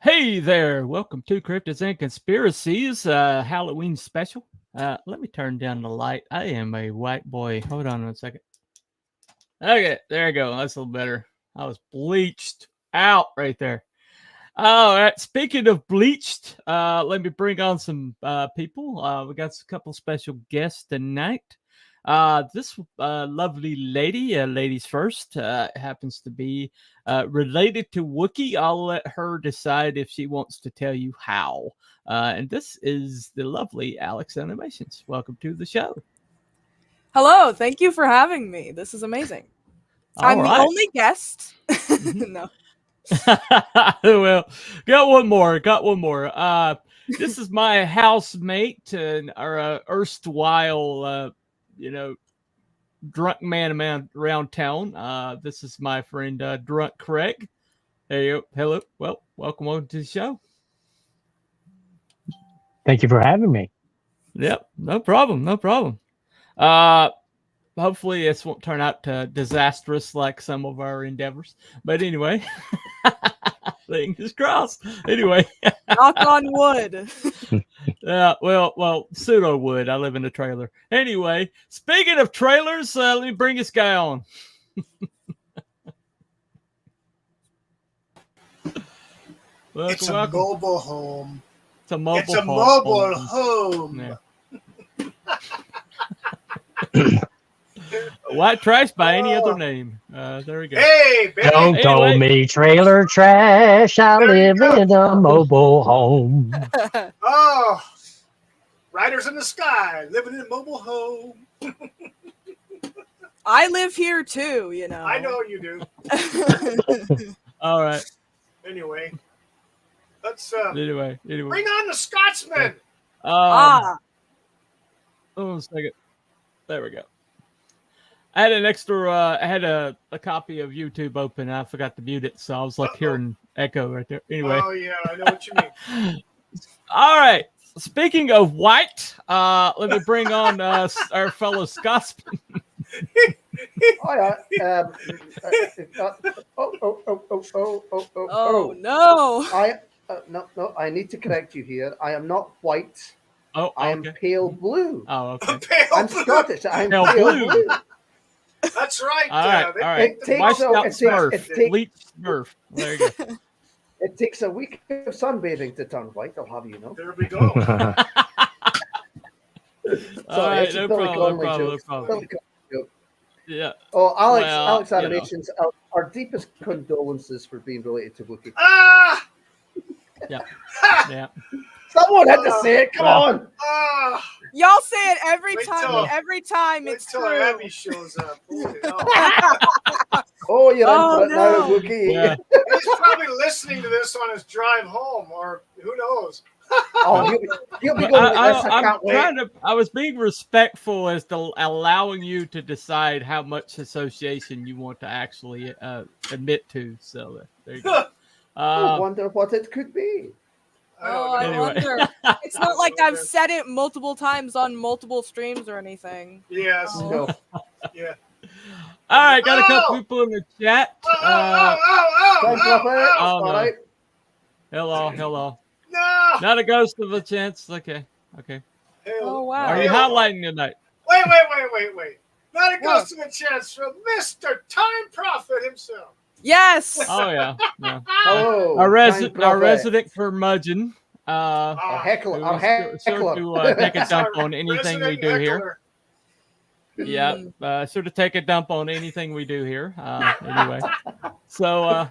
Hey there, welcome to Cryptids and Conspiracies Halloween Special. Let me turn down the light. I am a white boy. Hold on 1 second. Okay, there you go. That's a little better. I was bleached out right there. All right. Speaking of bleached, let me bring on some people. We got a couple special guests tonight. This lovely lady, ladies first, happens to be related to Wookie. I'll let her decide if she wants to tell you how. And this is the lovely Alex Animations. Welcome to the show. Hello, thank you for having me. This is amazing. I'm the only guest. No. Well, got one more. This is my housemate and our erstwhile, drunk man around town. This is my friend Drunk Craig. Hey, hello. Well, welcome on to the show. Thank you for having me. Yep, no problem. Hopefully this won't turn out disastrous like some of our endeavors. But anyway, fingers crossed. Anyway, knock on wood. Yeah, well, pseudo wood. I live in a trailer. Anyway, speaking of trailers, let me bring this guy on. It's a mobile home. It's a mobile home. Yeah. White trash by any other name. There we go. Hey, baby. Don't call me trailer trash. I live in a mobile home. Oh, riders in the sky, living in a mobile home. I live here too, you know. I know you do. All right. Anyway, let's Anyway. bring on the Scotsman. Oh, a second. There we go. I had an extra. I had a copy of YouTube open. I forgot to mute it, so I was like hearing echo right there. Anyway. Oh yeah, I know what you mean. All right. Speaking of white, let me bring on our fellow Scotsman. Oh no! No! I need to correct you here. I am not white. Oh, I am pale blue. Oh, okay. I'm Scottish. I'm pale blue. That's right. All right. Bleach Smurf. There you go. It takes a week of sunbathing to turn white. I'll have you know. There we go. All right, no problem. Yeah. Oh, Alex Animations, our deepest condolences for being related to Wookie. Ah! Yeah. Someone had to say it. Come on. Y'all say it every time. Every time it's true. Abby shows up. Oh, you're on it now, Wookie. Yeah. He's probably listening to this on his drive home, or who knows. He'll be going like this. I can't wait. I was being respectful as to allowing you to decide how much association you want to actually admit to. So there you go. I wonder what it could be. I wonder. It's not like I've said it multiple times on multiple streams or anything. Yes. No. Yeah. All right, got a couple people in the chat. All right. Hello. No. Not a ghost of a chance. Okay. Oh wow. Are you highlighting tonight? Wait. Not a ghost of a chance from Mr. Time Prophet himself. Yes. Oh yeah. Hello. Our resident curmudgeon. Our heckler. Sure to take a dump on anything we do here. Yeah, sure to take a dump on anything we do here. Anyway, so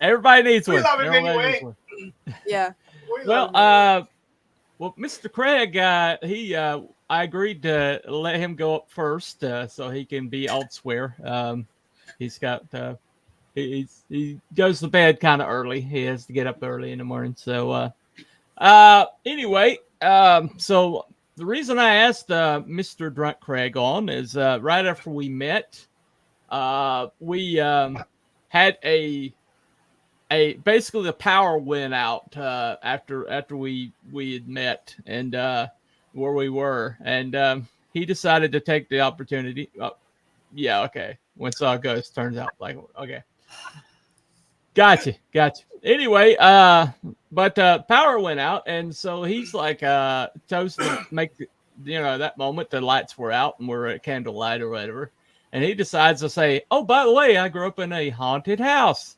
everybody needs one. We love him anyway. Yeah. Well, Mr. Craig, I agreed to let him go up first, so he can be elsewhere. He's got he goes to bed kind of early. He has to get up early in the morning. So anyway, so the reason I asked Mr. Drunk Craig on is right after we met, we had a basically the power went out after we had met and where we were, and he decided to take the opportunity. Yeah, okay. When saw a ghost, turns out like okay. Gotcha. Anyway, but power went out, and so he's like chose to make that moment the lights were out and we're at candlelight or whatever, and he decides to say, "Oh, by the way, I grew up in a haunted house,"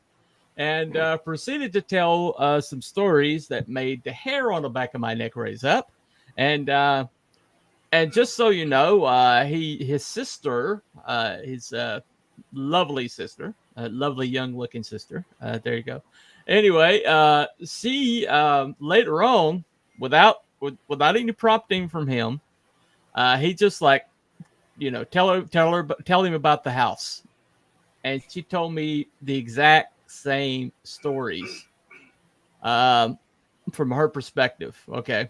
and proceeded to tell some stories that made the hair on the back of my neck raise up, and just so you know, his sister, his lovely sister, lovely young looking sister. There you go. Anyway, she later on, without any prompting from him, he just like, tell him about the house, and she told me the exact same stories, from her perspective. Okay,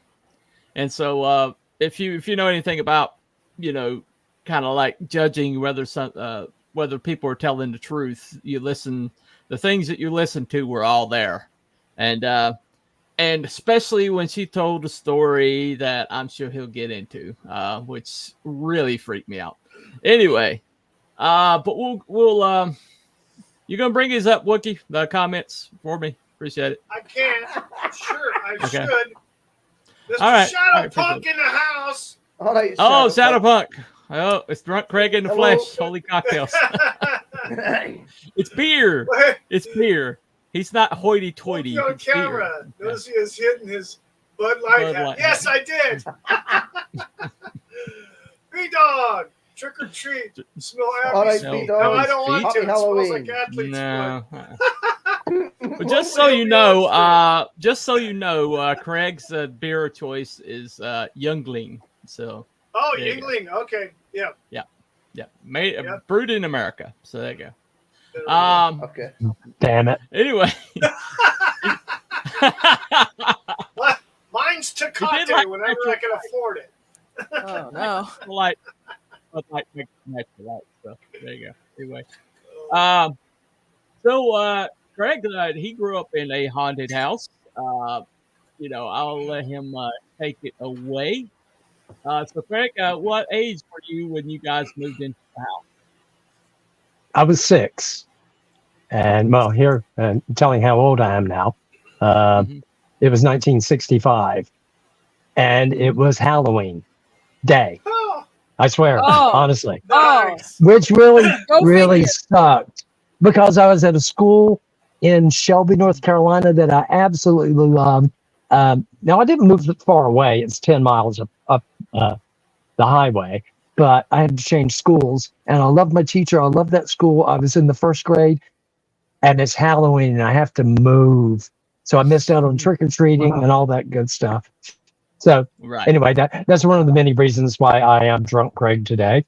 and so if you know anything about, kind of like judging whether people are telling the truth, the things that you listen to were all there. And especially when she told a story that I'm sure he'll get into, which really freaked me out. Anyway, but we'll you gonna bring these up, Wookie? The comments for me, appreciate it. I can. Sure, I should. Mr. All right. Shadow Punk in the house. All right, Oh, Shadow Punk. Oh, it's Drunk Craig in the Hello. flesh. Holy cocktails. It's beer. It's beer. He's not hoity-toity. On camera. Notice he is hitting his Bud Light hat. Yes, I did. B-Dog. Trick or treat. Smell All right, apples. B-Dog. No, I don't want Happy to. It smells Halloween. like athlete's No. foot. But just so you know, Craig's beer of choice is Youngling. So. Oh, Yingling. Okay. Yeah. Brewed in America. So there you go. Okay. Damn it. Anyway. Mine's Tecate whenever I can afford it. Oh no. Like so there you go. Anyway. So Craig, he grew up in a haunted house. I'll let him take it away. So Craig, what age were you when you guys moved into the house? I was 6. And well, here, telling how old I am now. It was 1965. And it was Halloween day. Oh, I swear, honestly. nice. Which really figure. sucked. Because I was at a school in Shelby, North Carolina that I absolutely loved. Now, I didn't move far away. It's 10 miles up the highway. But I had to change schools. And I loved my teacher. I loved that school. I was in the 1st grade. And it's Halloween. And I have to move. So I missed out on trick-or-treating and all that good stuff. So anyway, that's one of the many reasons why I am Drunk Craig today.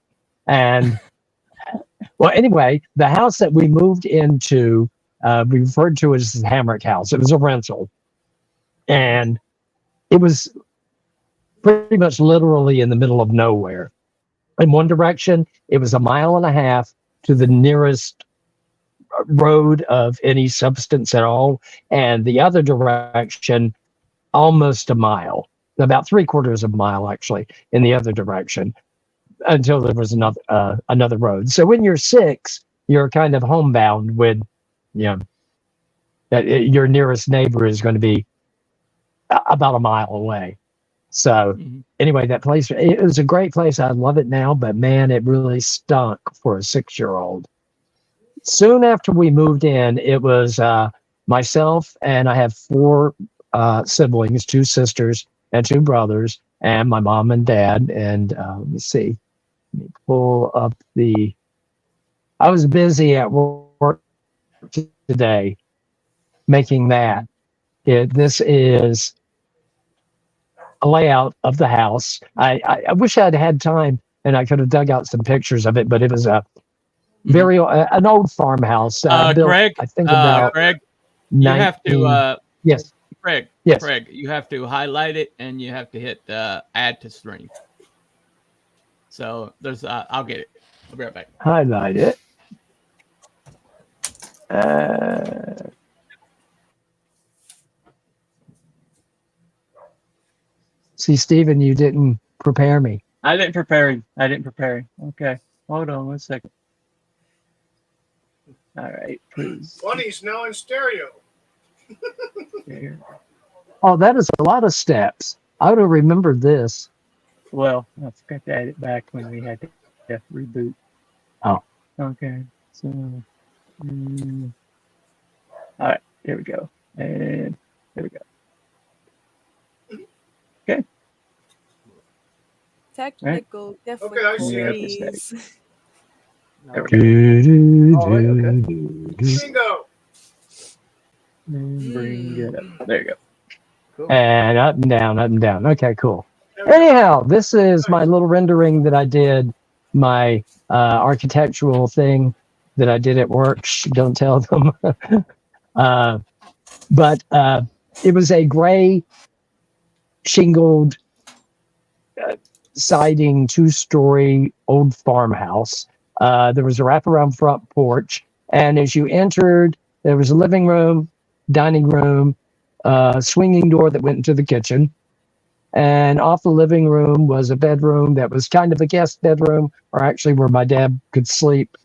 And well, anyway, the house that we moved into, we referred to it as the Hamrick house. It was a rental. And it was pretty much literally in the middle of nowhere. In one direction, it was 1.5 miles to the nearest road of any substance at all. And the other direction, almost a mile, about 3/4 of a mile, actually, in the other direction, until there was another road. So when you're 6, you're kind of homebound with, that your nearest neighbor is going to be about 1 mile away. So anyway, that place, it was a great place. I love it now, but man, it really stunk for a 6-year-old. Soon after we moved in, it was myself, and I have 4 siblings, 2 sisters and 2 brothers, and my mom and dad. And let me see. Let me pull up I was busy at work today making that. This is a layout of the house. I wish I'd had time and I could have dug out some pictures of it, but it was a very an old farmhouse. Built, Craig, I think about Craig, you have to yes. Craig, yes. Craig, you have to highlight it and you have to hit add to stream. So there's I'll get it. I'll be right back. Highlight it. See, Stephen, you didn't prepare me. I didn't prepare him. Okay. Hold on 1 second. All right, please. Funny's now in stereo. There. Oh, that is a lot of steps. I would have remembered this. Well, I forgot to add it back when we had to reboot. Oh, okay. So, all right, there we go. And there we go. Okay. Technical difficulties. There we go. Bingo. And bring it up. There you go. Cool. And up and down, up and down. Okay, cool. Anyhow, this is my little rendering that I did, my architectural thing that I did at work. Shh, don't tell them. But it was a gray shingled siding 2-story old farmhouse. There was a wraparound front porch. And as you entered, there was a living room, dining room, swinging door that went into the kitchen. And off the living room was a bedroom that was kind of a guest bedroom, or actually where my dad could sleep,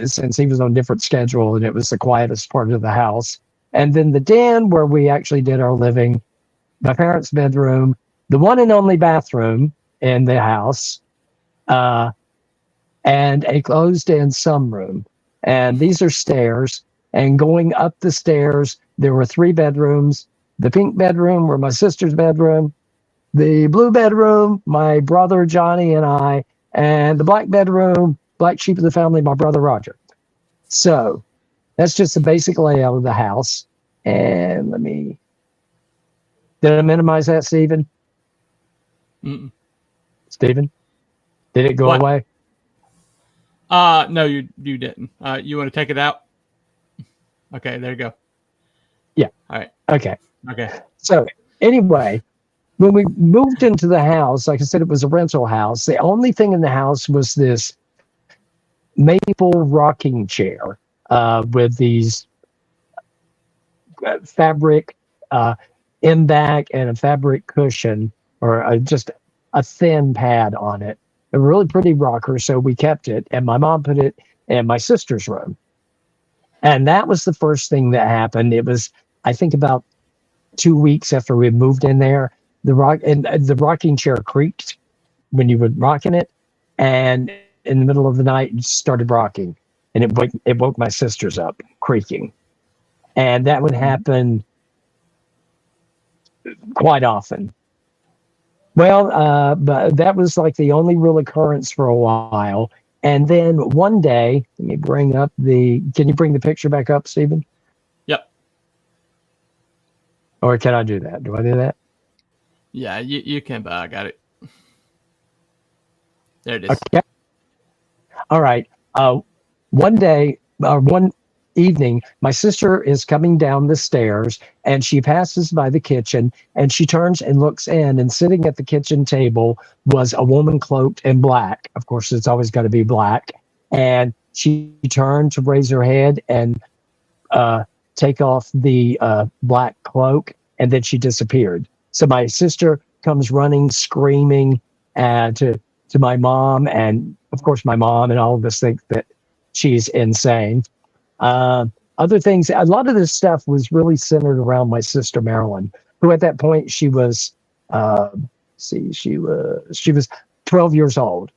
since he was on a different schedule, and it was the quietest part of the house. And then the den where we actually did our living, my parents' bedroom, the one and only bathroom in the house, and a closed-in sunroom. And these are stairs. And going up the stairs, there were 3 bedrooms. The pink bedroom were my sister's bedroom. The blue bedroom, my brother Johnny and I. And the black bedroom, black sheep of the family, my brother Roger. So that's just the basic layout of the house. And did I minimize that, Stephen? Mm-mm. Stephen? Did it go What? away? No, you didn't. You want to take it out? Okay, there you go. Yeah. All right. Okay. Okay. So anyway, when we moved into the house, like I said, it was a rental house. The only thing in the house was this maple rocking chair with these fabric in back and a fabric cushion, or just a thin pad on it. A really pretty rocker, so we kept it. And my mom put it in my sister's room. And that was the first thing that happened. It was, I think, about 2 weeks after we moved in there. The rocking chair creaked when you were rocking it, and in the middle of the night, it started rocking, and it woke my sisters up, creaking, and that would happen quite often. Well, but that was like the only real occurrence for a while. And then one day, let me bring up can you bring the picture back up, Stephen? Yep. Or can I do that? Do I do that? Yeah, you can, but I got it. There it is. Okay. All right. One day, one evening, my sister is coming down the stairs, and she passes by the kitchen, and she turns and looks in, and sitting at the kitchen table was a woman cloaked in black. Of course, it's always got to be black. And she turned to raise her head and take off the black cloak, and then she disappeared. So my sister comes running, screaming to my mom, and of course my mom and all of us think that she's insane. Other things, a lot of this stuff was really centered around my sister Marilyn, who at that point she was 12 years old,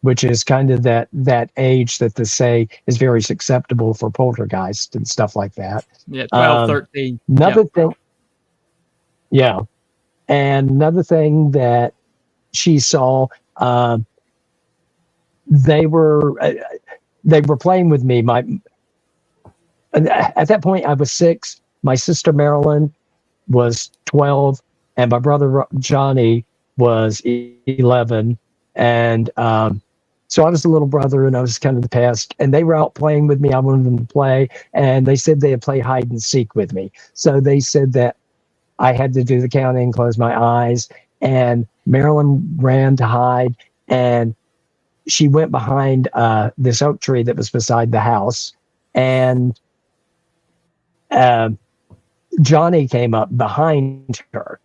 which is kind of that age that they say is very susceptible for poltergeist and stuff like that. Yeah, 12, 13. Another thing, yeah, and another thing that she saw, they were playing with me. At that point, I was 6. My sister Marilyn was 12, and my brother Johnny was 11. And so I was the little brother, and I was kind of the pest. And they were out playing with me. I wanted them to play, and they said they'd play hide and seek with me. So they said that I had to do the counting, close my eyes, and Marilyn ran to hide, and she went behind this oak tree that was beside the house, and Johnny came up behind her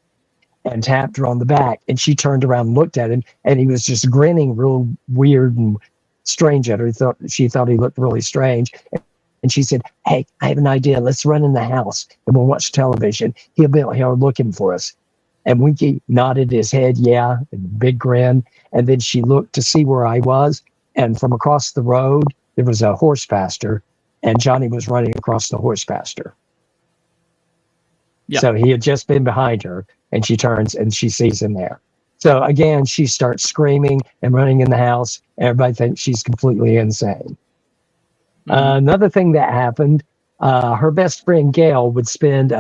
and tapped her on the back, and she turned around and looked at him, and he was just grinning real weird and strange at her. She thought he looked really strange. And she said, "Hey, I have an idea. Let's run in the house and we'll watch television. He'll be out here looking for us." And Winky nodded his head, yeah, and a big grin. And then she looked to see where I was. And from across the road, there was a horse pasture, and Johnny was running across the horse pasture. Yep. So he had just been behind her, and she turns and she sees him there. So again, she starts screaming and running in the house. Everybody thinks she's completely insane. Another thing that happened, her best friend Gail would spend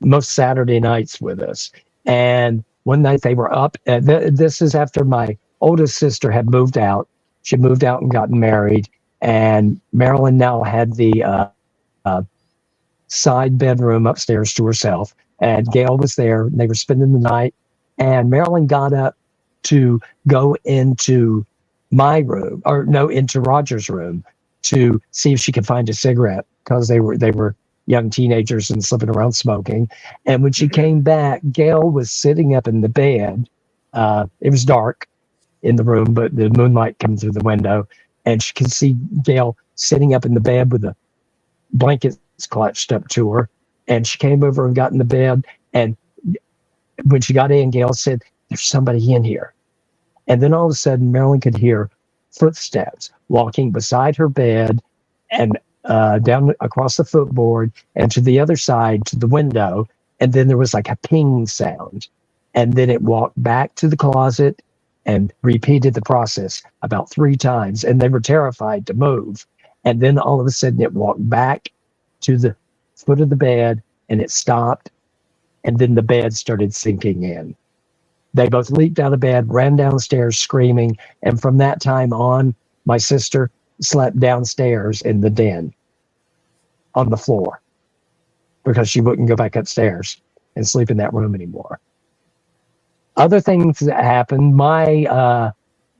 most Saturday nights with us. And one night they were up. This is after my oldest sister had moved out. She moved out and gotten married. And Marilyn now had the side bedroom upstairs to herself. And Gail was there. And they were spending the night. And Marilyn got up to go into my room, or no, into Roger's room, to see if she could find a cigarette, because they were young teenagers and slipping around smoking. And when she came back, Gail was sitting up in the bed. It was dark in the room, but the moonlight coming through the window, and she could see Gail sitting up in the bed with the blankets clutched up to her. And she came over and got in the bed, and when she got in, Gail said, "There's somebody in here." And then all of a sudden, Marilyn could hear footsteps walking beside her bed and down across the footboard and to the other side to the window. And then there was like a ping sound. And then it walked back to the closet and repeated the process about 3 times. And they were terrified to move. And then all of a sudden it walked back to the foot of the bed and it stopped. And then the bed started sinking in. They both leaped out of bed, ran downstairs screaming. And from that time on, my sister slept downstairs in the den on the floor because she wouldn't go back upstairs and sleep in that room anymore. Other things that happened, my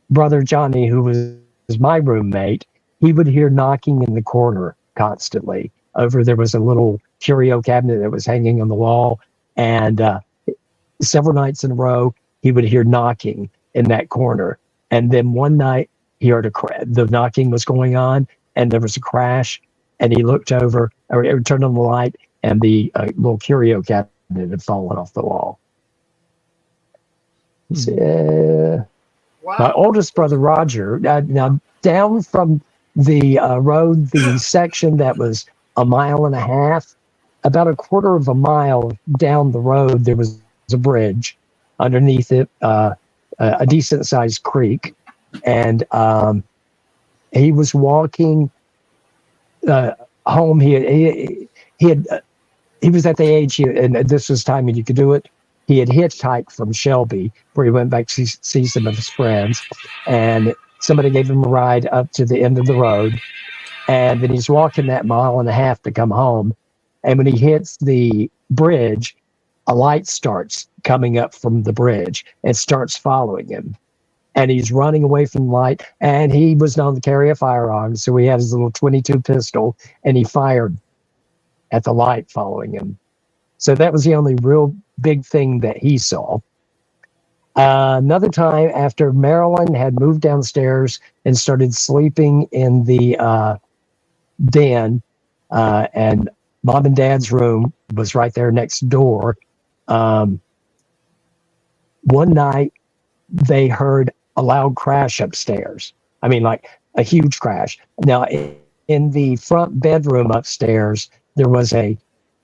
brother Johnny, who was my roommate, he would hear knocking in the corner constantly. There was a little curio cabinet that was hanging on the wall, and several nights in a row, he would hear knocking in that corner. And then one night, he heard the knocking was going on, and there was a crash, and he looked over, or he turned on the light, and the little curio cabinet had fallen off the wall. Wow. My oldest brother, Roger, now down from the road, the section that was 1.5 miles, about 1/4 of a mile down the road, there was a bridge. Underneath it, a decent-sized creek. And he was walking home. He was at the age, and this was time when you could do it. He had hitchhiked from Shelby, where he went back to see some of his friends, and somebody gave him a ride up to the end of the road. And then he's walking that 1.5 miles to come home. And when he hits the bridge, a light starts coming up from the bridge and starts following him. And he's running away from the light, and he was known to carry a firearm. So he had his little .22 pistol, and he fired at the light following him. So that was the only real big thing that he saw. Another time, after Marilyn had moved downstairs and started sleeping in the den, and Mom and Dad's room was right there next door. One night, they heard a loud crash upstairs. I mean, like a huge crash. Now, in the front bedroom upstairs, there was a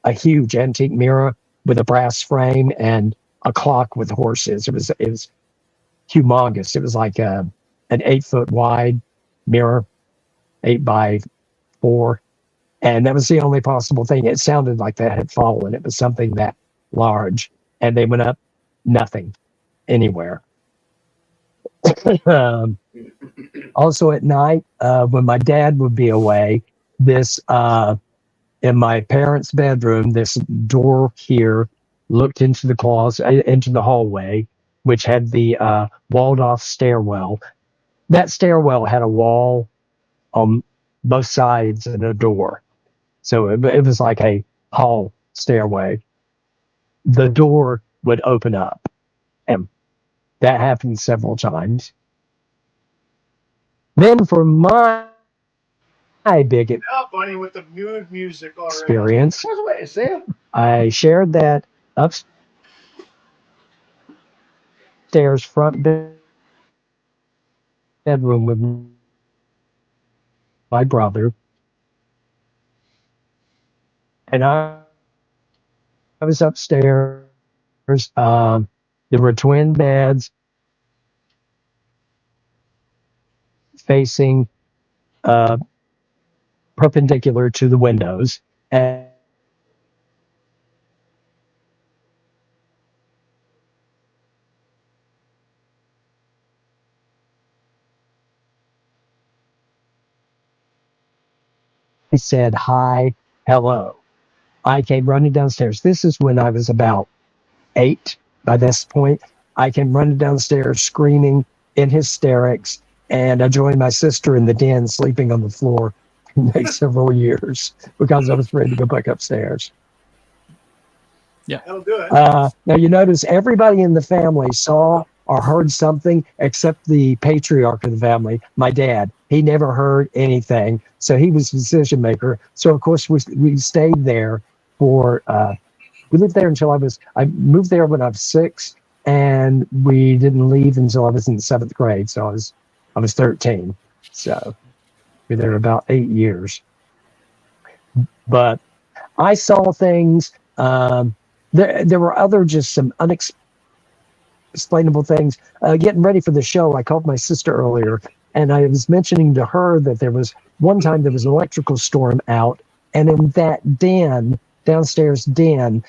huge antique mirror with a brass frame and a clock with horses. It was humongous. It was like an 8-foot wide mirror, 8x4. And that was the only possible thing. It sounded like that had fallen. It was something that large. And they went up, nothing anywhere. Also at night, when my dad would be away, in my parents' bedroom, this door here looked into the closet, into the hallway, which had the walled-off stairwell. That stairwell had a wall on both sides and a door. So it was like a hall stairway. The door would open up, and that happened several times. Then for my big Yeah, buddy, with the mood music already. experience, What's what to say? I shared that upstairs front bedroom with my brother, and I was upstairs. There were twin beds facing uh, perpendicular to the windows, and he said, "Hi, hello." I came running downstairs. This is when I was about 8 by this point. I came running downstairs screaming in hysterics, and I joined my sister in the den sleeping on the floor for the next several years because I was ready to go back upstairs. Yeah. That'll do it. Now you notice everybody in the family saw or heard something except the patriarch of the family, my dad. He never heard anything, so he was the decision maker. So of course we stayed there for we lived there until I moved there when I was 6, and we didn't leave until I was in the 7th grade. So I was 13. So we were there about 8 years. But I saw things. There were other just some unexplainable things. Getting ready for the show, I called my sister earlier, and I was mentioning to her that there was one time there was an electrical storm out, and in that den, downstairs den,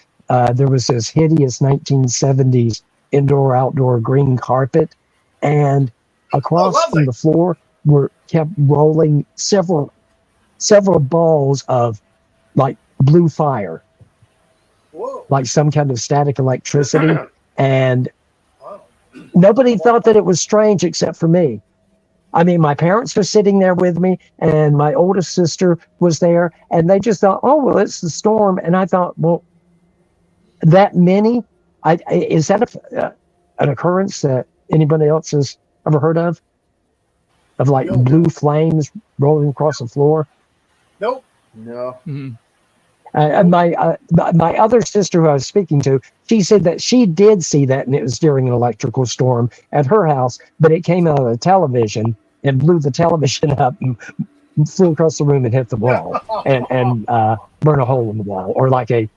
there was this hideous 1970s indoor-outdoor green carpet, and across from the floor kept rolling several balls of like blue fire. Whoa. Like some kind of static electricity, and nobody thought that it was strange except for me. I mean, my parents were sitting there with me, and my oldest sister was there, and they just thought, "Oh, well, it's the storm." And I thought, well, that many? Is that an occurrence that anybody else has ever heard of? Of like blue flames rolling across the floor? Nope. No. Mm-hmm. My other sister who I was speaking to, she said that she did see that, and it was during an electrical storm at her house, but it came out of the television and blew the television up and flew across the room and hit the wall and burned a hole in the wall, or like a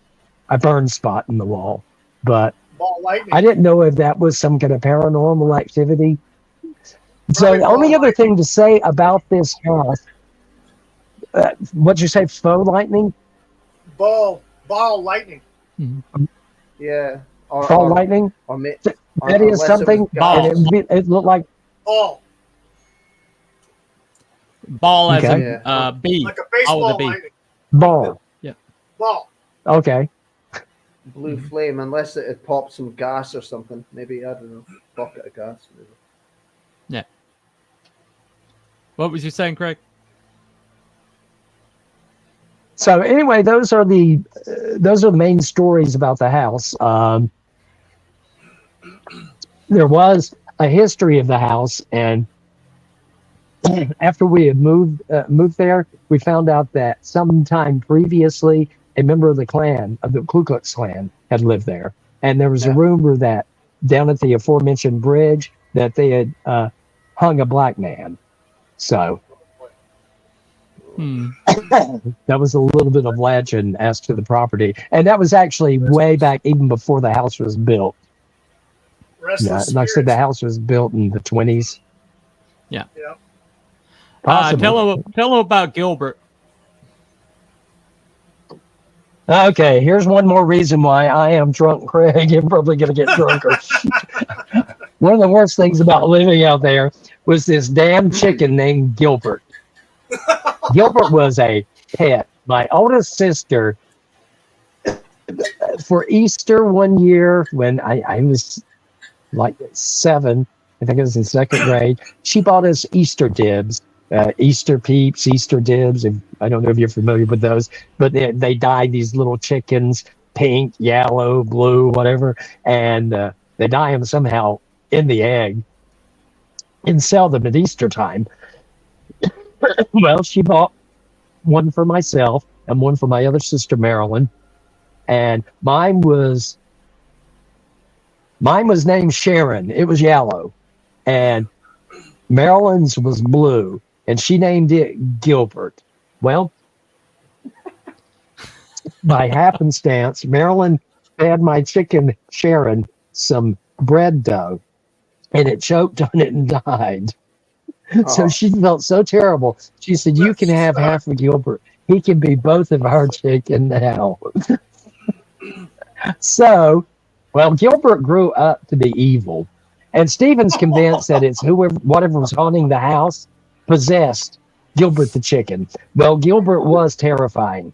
burn spot in the wall. But I didn't know if that was some kind of paranormal activity. So the only other thing to say about this house, what'd you say, faux lightning? Ball lightning. Mm-hmm. Yeah. Ball lightning? That is something. It looked like ball. Ball as okay. in B. Like a baseball lightning. Ball. Yeah. Ball. Okay. Blue flame, unless it had popped some gas or something. Maybe, I don't know, bucket of gas. Maybe. Yeah. What was you saying, Craig? So anyway, those are the main stories about the house. There was a history of the house, and after we had moved there, we found out that sometime previously, a member of the Ku Klux Klan, had lived there, and there was a rumor that down at the aforementioned bridge that they had hung a black man. So. That was a little bit of legend as to the property, and that was actually way back even before the house was built. Restless like I said, the house was built in the 20s. Yeah. Possibly. Tell them about Gilbert. Okay, here's one more reason why I am drunk, Craig. You're probably going to get drunker. One of the worst things about living out there was this damn chicken named Gilbert. Gilbert was a pet. My oldest sister, for Easter one year when I was like 7, I think I was in 2nd grade, she bought us Easter dibs, Easter peeps, Easter dibs. And I don't know if you're familiar with those, but they dye these little chickens pink, yellow, blue, whatever, and they dye them somehow in the egg and sell them at Easter time. Well, she bought one for myself and one for my other sister, Marilyn. And mine was named Sharon. It was yellow. And Marilyn's was blue. And she named it Gilbert. Well, by happenstance, Marilyn fed my chicken Sharon some bread dough, and it choked on it and died. So she felt so terrible. She said, "You can have half of Gilbert. He can be both of our chicken now." So, well, Gilbert grew up to be evil, and Stephen's convinced that it's whatever was haunting the house possessed Gilbert the chicken. Well, Gilbert was terrifying.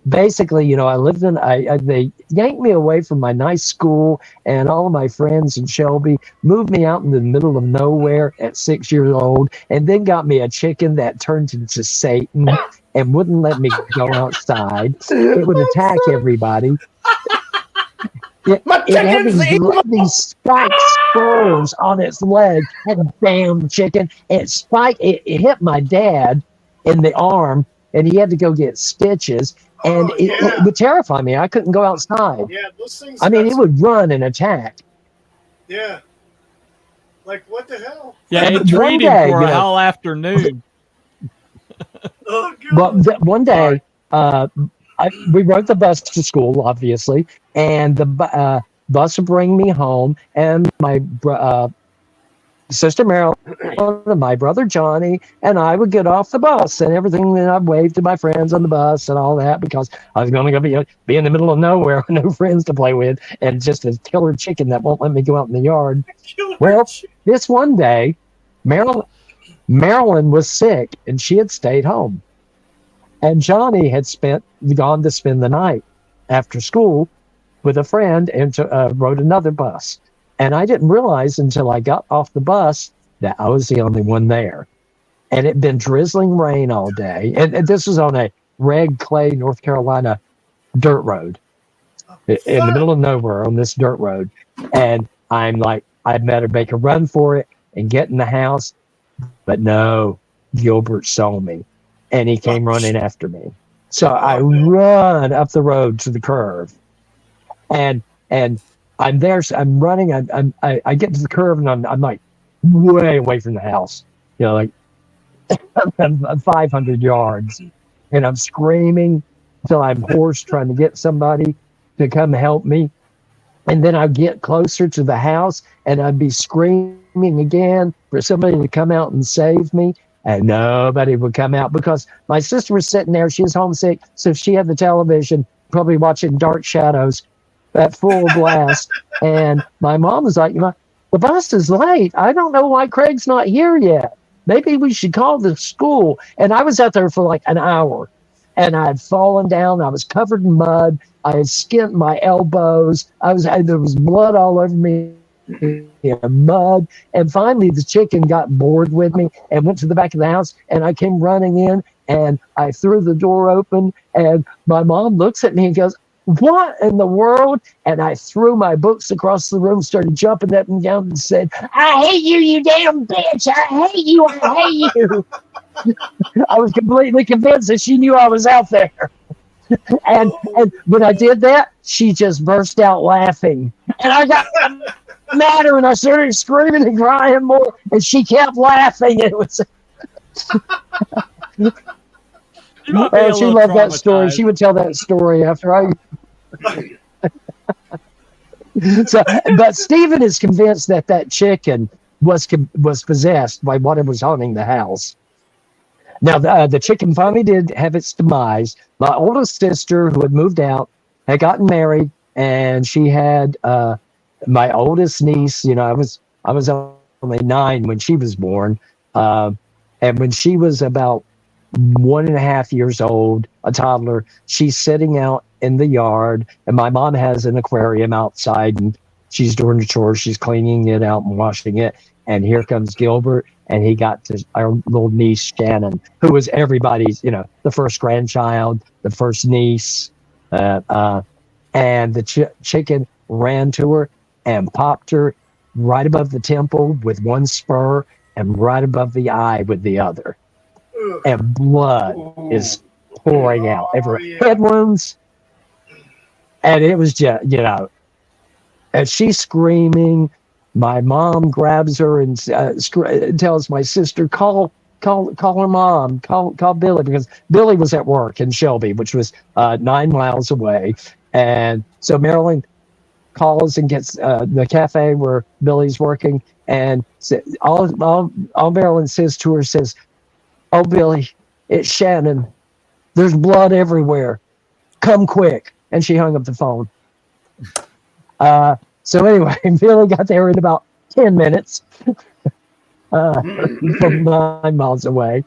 Basically, I lived they yanked me away from my nice school and all of my friends in Shelby, moved me out in the middle of nowhere at 6 years old, and then got me a chicken that turned into Satan and wouldn't let me go outside. It would attack everybody. It had these spiked spurs on its leg. That damn chicken. It hit my dad in the arm, and he had to go get stitches. And it would terrify me. I couldn't go outside. Yeah, those things. It would run and attack. Yeah. Like, what the hell? Yeah, it treated him for a whole afternoon. Oh, God. But one day, we rode the bus to school, obviously, and the bus would bring me home, and my sister Marilyn and my brother Johnny and I would get off the bus and everything. And I'd wave to my friends on the bus and all that because I was going to be in the middle of nowhere with no friends to play with and just a killer chicken that won't let me go out in the yard. Well, this one day, Marilyn was sick and she had stayed home. And Johnny had gone to spend the night after school with a friend and rode another bus. And I didn't realize until I got off the bus that I was the only one there. And it'd been drizzling rain all day. And this was on a red clay, North Carolina dirt road in the middle of nowhere on this dirt road. And I'm like, I'd better make a run for it and get in the house. But no, Gilbert saw me and he came running after me. So I run up the road to the curve and I'm there. So I'm running. I get to the curve and I'm like way away from the house, like 500 yards, and I'm screaming until I'm hoarse, trying to get somebody to come help me. And then I get closer to the house and I'd be screaming again for somebody to come out and save me. And nobody would come out because my sister was sitting there. She was homesick. So she had the television, probably watching Dark Shadows at full blast. And my mom was like, the bus is late. I don't know why Craig's not here yet. Maybe we should call the school. And I was out there for like an hour. And I had fallen down. I was covered in mud. I had skinned my elbows. There was blood all over me in mud. And finally, the chicken got bored with me and went to the back of the house. And I came running in and I threw the door open. And my mom looks at me and goes, "What in the world?" And I threw my books across the room, started jumping up and down and said, "I hate you, you damn bitch. I hate you. I hate you." I was completely convinced that she knew I was out there. And when I did that, she just burst out laughing. And I got madder and I started screaming and crying more. And she kept laughing. It was... she loved that story. She would tell that story after I... But Stephen is convinced that chicken was possessed by what was haunting the house. Now, the chicken finally did have its demise. My oldest sister, who had moved out, had gotten married, and she had my oldest niece. I was only 9 when she was born, and when she was about 1.5 years old, a toddler, she's sitting out in the yard, and my mom has an aquarium outside, and she's doing the chores. She's cleaning it out and washing it. And here comes Gilbert, and he got to our little niece, Shannon, who was everybody's, the first grandchild, the first niece. And the chicken ran to her and popped her right above the temple with one spur and right above the eye with the other. and blood is pouring out everywhere. Head wounds. And it was just, and she's screaming. My mom grabs her and tells my sister, call her mom, call Billy, because Billy was at work in Shelby, which was 9 miles away. And so Marilyn calls and gets the cafe where Billy's working, and all Marilyn says to her says, "Oh, Billy, it's Shannon. There's blood everywhere. Come quick." And she hung up the phone. So anyway, Billy got there in about 10 minutes from 9 miles away.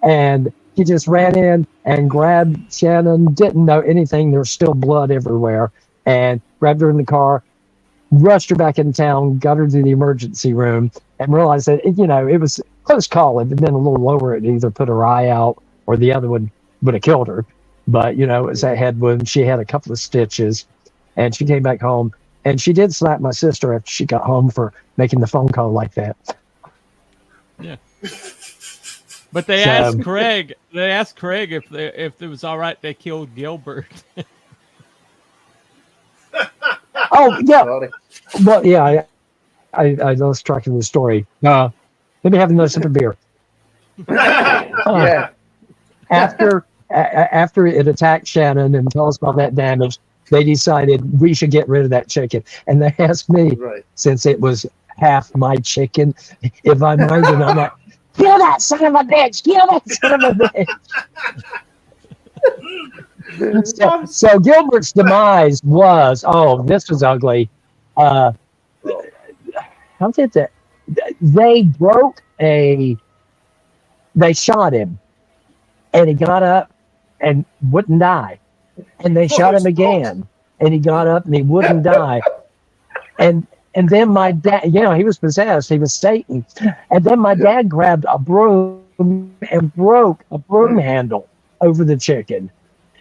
And he just ran in and grabbed Shannon, didn't know anything. There was still blood everywhere. And grabbed her in the car, rushed her back in town, got her to the emergency room, and realized that, it was a close call. If it had been a little lower, it either put her eye out or the other one would have killed her. But, it was a head wound. She had a couple of stitches, and she came back home. And she did slap my sister after she got home for making the phone call like that. Yeah. But they asked Craig if it was all right they killed Gilbert. Oh, yeah. Well, yeah, I lost track of the story. Let me have another sip of beer. Yeah. After it attacked Shannon and told us about that damage, they decided we should get rid of that chicken. And they asked me, since it was half my chicken, if I minded. I'm like, kill that son of a bitch! Kill that son of a bitch! So Gilbert's demise was, this was ugly. How did that? They shot him, and he got up and wouldn't die. And they shot him again, and he got up and he wouldn't die. And then my dad, he was possessed. He was Satan. And then my dad grabbed a broom and broke a broom handle over the chicken.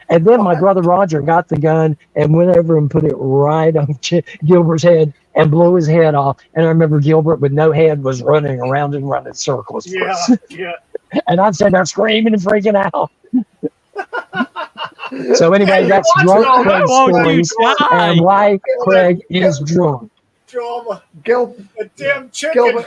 And then my brother Roger got the gun and went over and put it right on Gilbert's head and blew his head off. And I remember Gilbert with no head was running around and running circles. Yeah, yeah. And I'm sitting there screaming and freaking out. So anyway, that's drunk Craig's stories and why Craig is drunk. Drama. Gilbert, a damn chicken.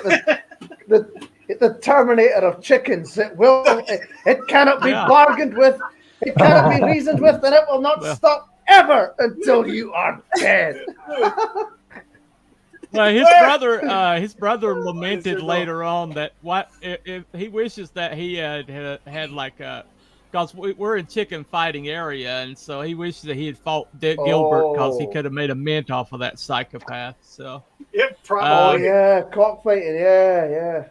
the Terminator of chickens. It cannot be bargained with. It cannot be reasoned with, and it will not stop ever until you are dead. Well, his brother lamented later on that if he wishes that he had like a. Because we're in chicken fighting area, and so he wishes that he had fought Gilbert because he could have made a mint off of that psychopath. So cockfighting, yeah.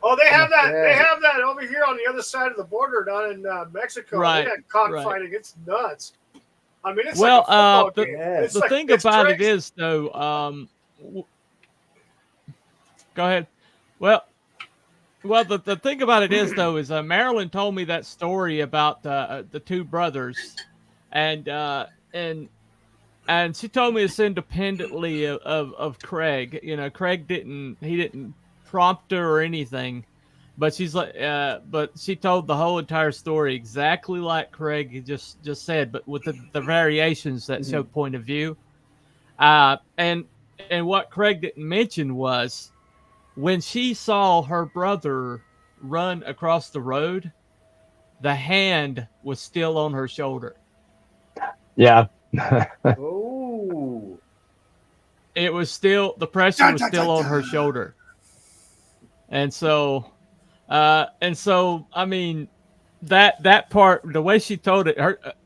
Oh, they have that. Yeah. They have that over here on the other side of the border down in Mexico. Right. They had cockfighting. It's nuts. I mean, it's well, like a football game. The like, thing about it is, though. Go ahead. Well, the thing about it is, though, is Marilyn told me that story about the two brothers, and she told me this independently of Craig. Craig didn't prompt her or anything, but she's like, but she told the whole entire story exactly like Craig just said, but with the variations that show point of view. And what Craig didn't mention was, when she saw her brother run across the road, the hand was still on her shoulder. Yeah. Oh. It was still, the pressure was still on her shoulder. And so, I mean, that part, the way she told it,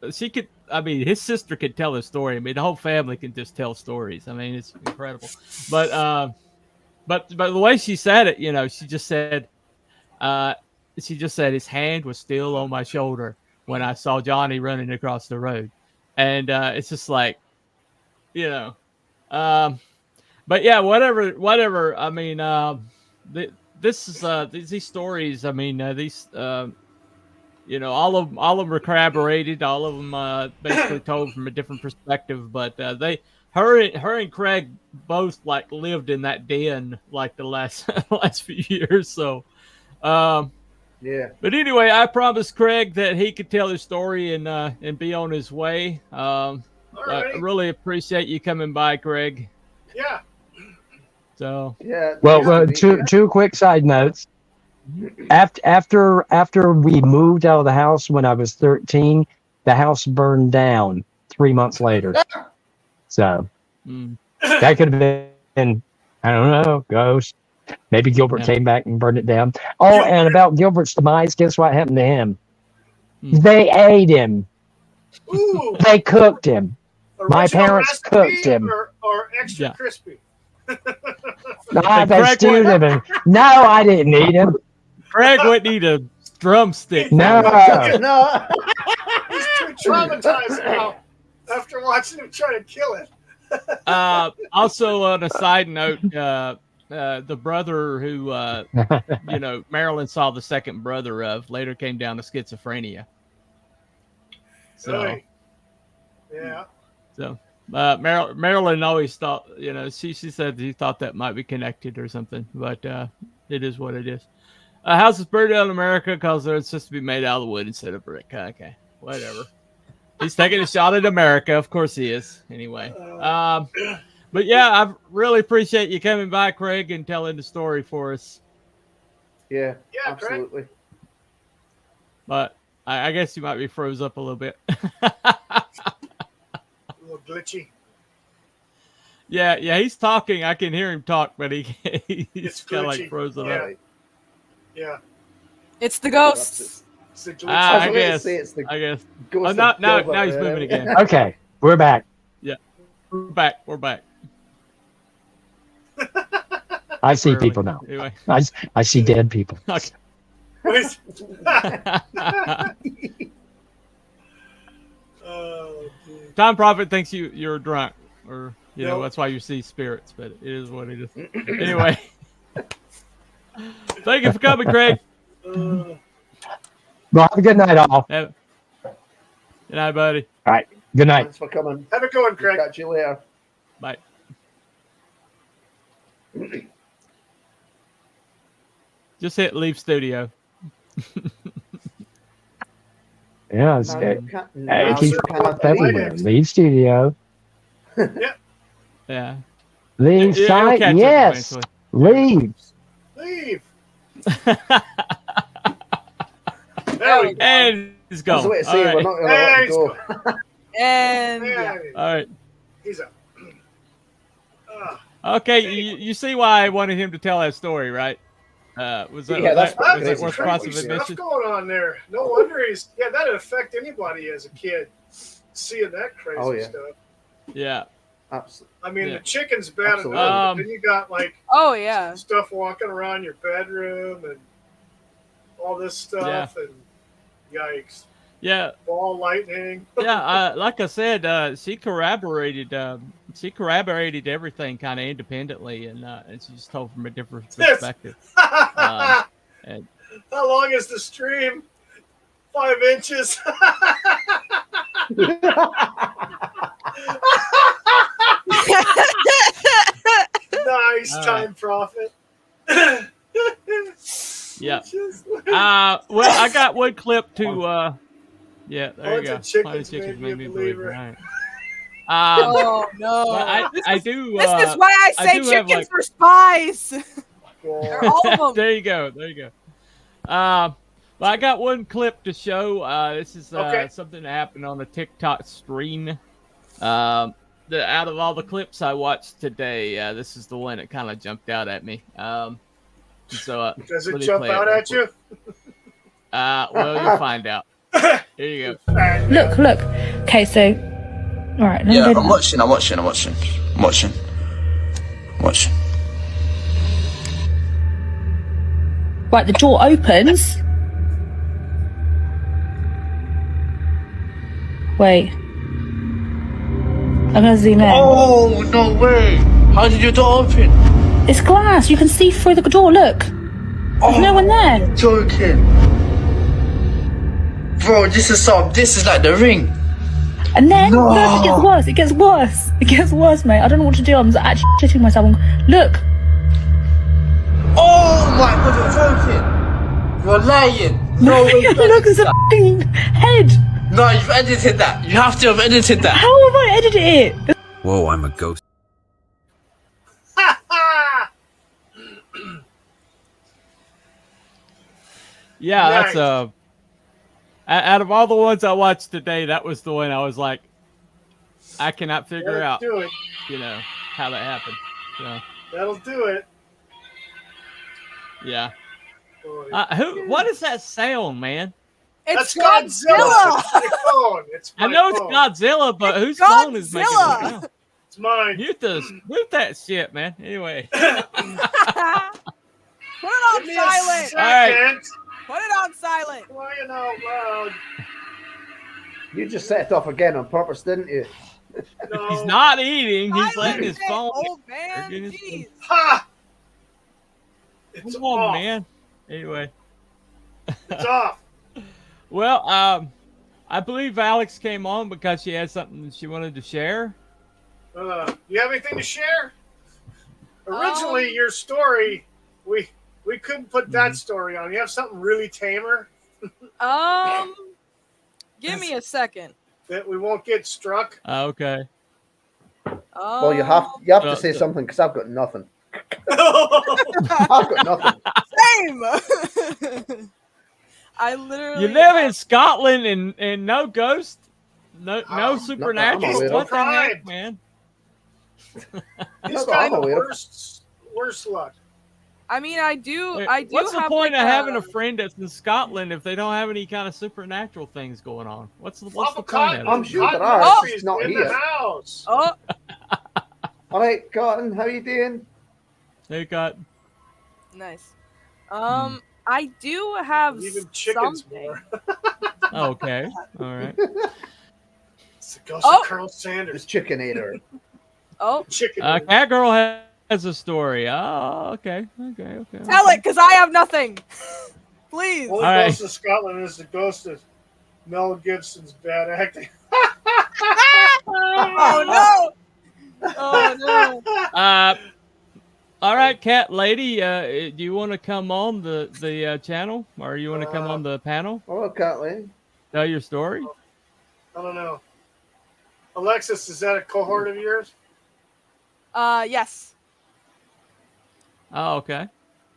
his sister could tell a story. I mean, the whole family can just tell stories. I mean, it's incredible. But the way she said it, she just said his hand was still on my shoulder when I saw Johnny running across the road. And it's just like, but yeah, whatever. I mean, these stories, I mean, all of them are corroborated. All of them basically told from a different perspective, but her and Craig both like lived in that den like the last few years. So, Yeah. But anyway, I promised Craig that he could tell his story and be on his way. I really appreciate you coming by, Craig. Yeah. So Yeah. Well, two quick side notes. After we moved out of the house when I was 13, the house burned down 3 months later. So that could have been, I don't know, ghost. Maybe Gilbert came back and burned it down. Oh, and about Gilbert's demise, guess what happened to him? They ate him. Ooh. They cooked him. My Original parents cooked him. Or extra crispy. They stewed him. No, I didn't eat him. Craig wouldn't eat a drumstick. No. No. He's too traumatized now after watching him try to kill it. Also, on a side note, the brother who Marilyn saw the second brother of later came down to schizophrenia. So, yeah. So, Marilyn always thought, she said he thought that might be connected or something, but it is what it is. House is burned down in America because it's supposed to be made out of wood instead of brick. Okay, whatever. He's taking a shot at America. Of course he is. Anyway. But yeah, I really appreciate you coming by, Craig, and telling the story for us. Yeah, absolutely. Craig. But I guess you might be froze up a little bit. A little glitchy. Yeah, he's talking. I can hear him talk, but he's kind of like frozen up. Yeah. It's the ghosts. I guess. It's the I guess. ghost Now he's moving again. Okay, we're back. Yeah, we're back. I see people now. Anyway. I see dead people. Okay. Time Prophet thinks you're drunk, or that's why you see spirits. But it is what it is. Anyway, thank you for coming, Craig. Well, have a good night, all. Good night, buddy. All right. Good night. Thanks for coming. Have a good one, Craig. Catch you later. Bye. Just hit leave studio. Yeah, it's everywhere. Leave studio. Yeah. Leave site. Yes. Leave. Leave. There we go. And he's gone. That's the way to say it. We're not going to let him go. And all right. He's up. Okay, you see why I wanted him to tell that story, right? Was that responsive stuff admission? going on there. No wonder that'd affect anybody as a kid seeing that crazy stuff. Yeah. Absolutely. I mean, the chicken's bad enough. Then you got stuff walking around your bedroom and all this stuff, and yikes. Yeah. Ball lightning. Yeah, like I said, she corroborated everything kind of independently, and she just told from a different perspective. And how long is the stream? 5 inches. Nice Time Prophet. Yeah. Well, I got one clip to. Yeah, there you go. Chickens made me a believer. Right. Oh no! I do. This is why I say chickens were spies. They're all of them. There you go. Well, I got one clip to show. This is something that happened on the TikTok stream. Out of all the clips I watched today, this is the one that kind of jumped out at me. So does it jump out at you? Well, you'll find out. Here you go. Look. Okay, so all right. Yeah, I'm watching. Right, the door opens. Wait. I'm gonna zoom in. Oh, no way. How did your door open? It's glass. You can see through the door. Look. There's no one there. You're joking. Bro, this is like The Ring. And then it gets worse, mate. I don't know what to do. I'm actually shitting myself. Look. Oh my God, you're joking. You're lying. No, look, there's a f***ing head. No, you've edited that. You have to have edited that. How have I edited it? Whoa, I'm a ghost. Yeah, nice. That's out of all the ones I watched today, that was the one I was like, I cannot figure out, you know, how that happened. So. That'll do it. Yeah. What is that sound, man? It's Godzilla. I know it's Godzilla, but whose phone is making that sound? It's mine. Mute that shit, man. Anyway. Put it on silent. All right. Put it on silent. Quiet out loud. You just set it off again on purpose, didn't you? No. He's not eating. He's letting his phone. Old man, jeez. Ha! It's Come on, off. man. Anyway. It's off. Well, I believe Alex came on because she had something she wanted to share. You have anything to share? Originally, your story, we couldn't put that story on. You have something really tamer? Give me a second. That we won't get struck? Okay. Well, you have to say something because I've got nothing. I've got nothing. Same. I literally. You live in Scotland and no ghost, no supernatural. What the heck, man? He's got the worst luck. I mean, I do. What's the point of having a friend that's in Scotland if they don't have any kind of supernatural things going on? What's the point of it? I'm sure there are. It's not in here. The house. Oh. All right, Cotton, how you doing? Hey, Cotton. Nice. I do have even chickens something. more. Okay. All right. It's the ghost of Colonel Sanders. Chickinator. Chicken. Cat Girl has a story. Oh, okay. Tell it, because I have nothing. Please. Only ghost of Scotland is the ghost of Mel Gibson's bad acting. Oh no! Oh no! All right, Cat Lady. Do you want to come on the channel, or you want to come on the panel? Oh, Cat Lady. Tell your story. I don't know. Alexis, is that a cohort of yours? Yes. Oh, okay.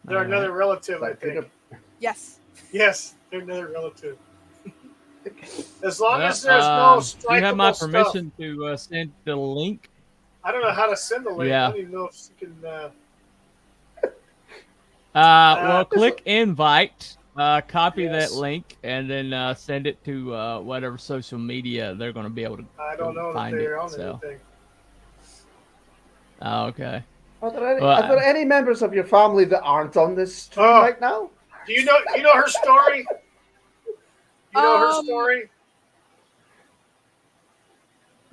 They're another relative, I think. Yes. Yes, they're another relative. As long as there's no strikeable do you have my stuff. permission to send the link? I don't know how to send the link. Yeah. I don't even know if you can. Well, click invite, copy that link, and then send it to whatever social media they're going to be able to I don't know find if they're it. on So. anything. Oh, okay. Are there any members of your family that aren't on this stream right now? Do you know her story? You know her story?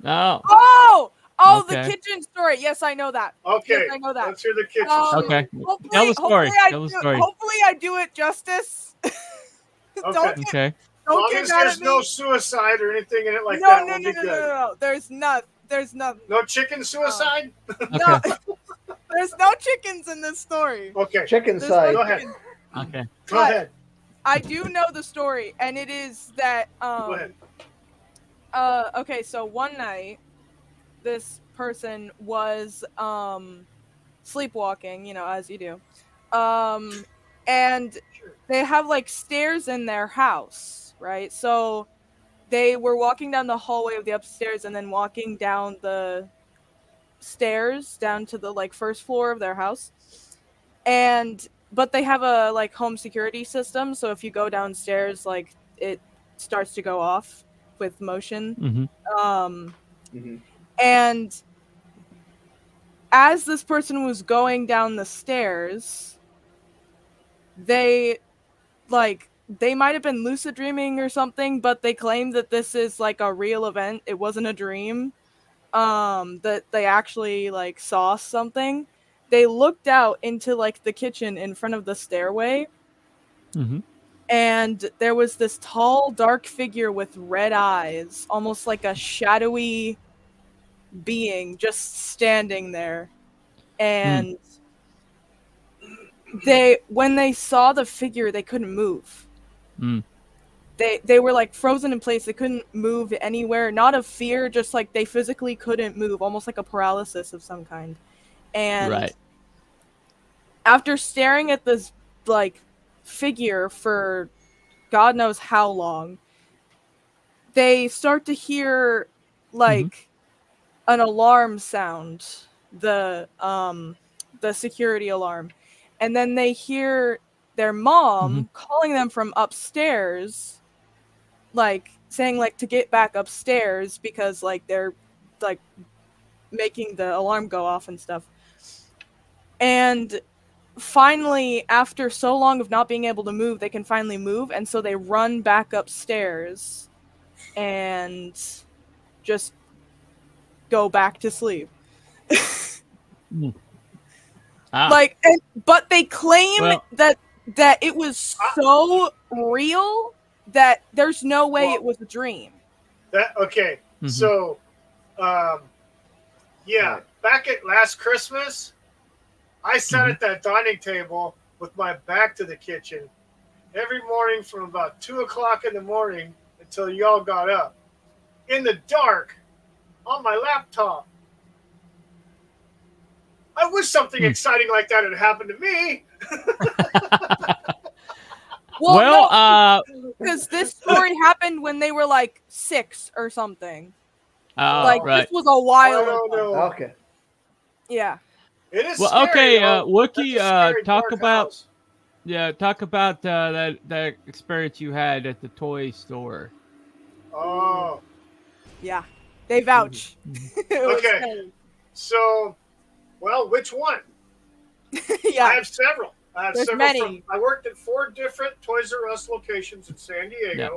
No. Oh, okay. The kitchen story. Yes, I know that. Okay, yes, I know that. Let's hear the kitchen story. Okay. Tell the story. Hopefully, I do it justice. Okay. As long as there's no suicide or anything in it like that. No. There's nothing. No chicken suicide? No. There's no chickens in this story. Okay. Chicken side. Go ahead. Okay. Go ahead. I do know the story, and it is that. Go ahead. Okay, so one night, this person was sleepwalking, as you do, and they have like stairs in their house, right? So they were walking down the hallway of the upstairs and then walking down the stairs down to the like first floor of their house, but they have a like home security system, so if you go downstairs, like it starts to go off with motion. And as this person was going down the stairs, they might have been lucid dreaming or something, but they claimed that this is like a real event. It wasn't a dream. That they actually like saw something. They looked out into like the kitchen in front of the stairway. And there was this tall, dark figure with red eyes, almost like a shadowy being just standing there. And when they saw the figure, they couldn't move. They were like frozen in place. They couldn't move anywhere. Not of fear, just like they physically couldn't move, almost like a paralysis of some kind. And after staring at this like figure for God knows how long, they start to hear like an alarm sound, the security alarm, and then they hear their mom calling them from upstairs, like saying like to get back upstairs because like they're like making the alarm go off and stuff. And finally, after so long of not being able to move, they can finally move, and so they run back upstairs and just go back to sleep. Like, but they claim that it was so real that there's no way it was a dream. So, yeah, back at last Christmas, I sat at that dining table with my back to the kitchen every morning from about 2 o'clock in the morning until y'all got up, in the dark, on my laptop. I wish something exciting like that had happened to me. Because this story happened when they were like 6 or something. This was a while ago. Okay. Yeah. It is scary, okay, Wookie, talk about that experience you had at the toy store. Oh. Yeah. They vouch. Okay. So, well, which one? Yeah. I have several. There's many. I worked at 4 different Toys R Us locations in San Diego. Yeah.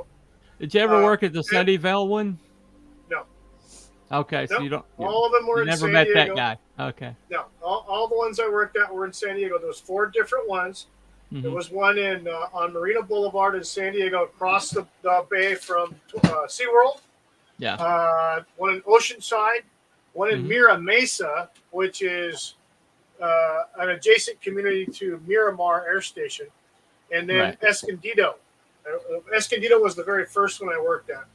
Did you ever work at the Sunnyvale one? No. Okay, so you don't. All of them were in San Diego. Never met that guy. Okay. No, all the ones I worked at were in San Diego. There was 4 different ones. There was one in on Marina Boulevard in San Diego, across the bay from SeaWorld. Yeah. One in Oceanside. One in Mira Mesa, which is an adjacent community to Miramar Air Station. And then Escondido. Escondido was the very first one I worked at.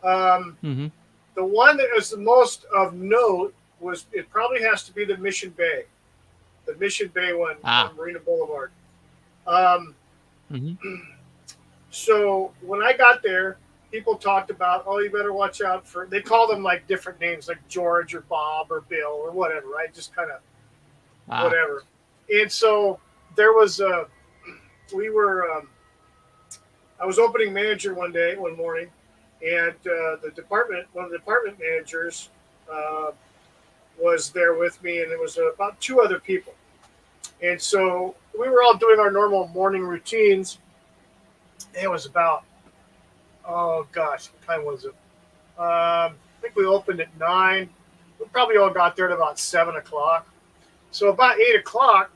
The one that was the most of note was, it probably has to be the Mission Bay. The Mission Bay one on Marina Boulevard. So when I got there, people talked about, you better watch out for, they call them like different names, like George or Bob or Bill or whatever, right? Just kind of whatever. And so there was I was opening manager one morning, and one of the department managers was there with me, and there was about 2 other people. And so we were all doing our normal morning routines. It was about, what time was it? I think we opened at 9. We probably all got there at about 7 o'clock. So about 8 o'clock,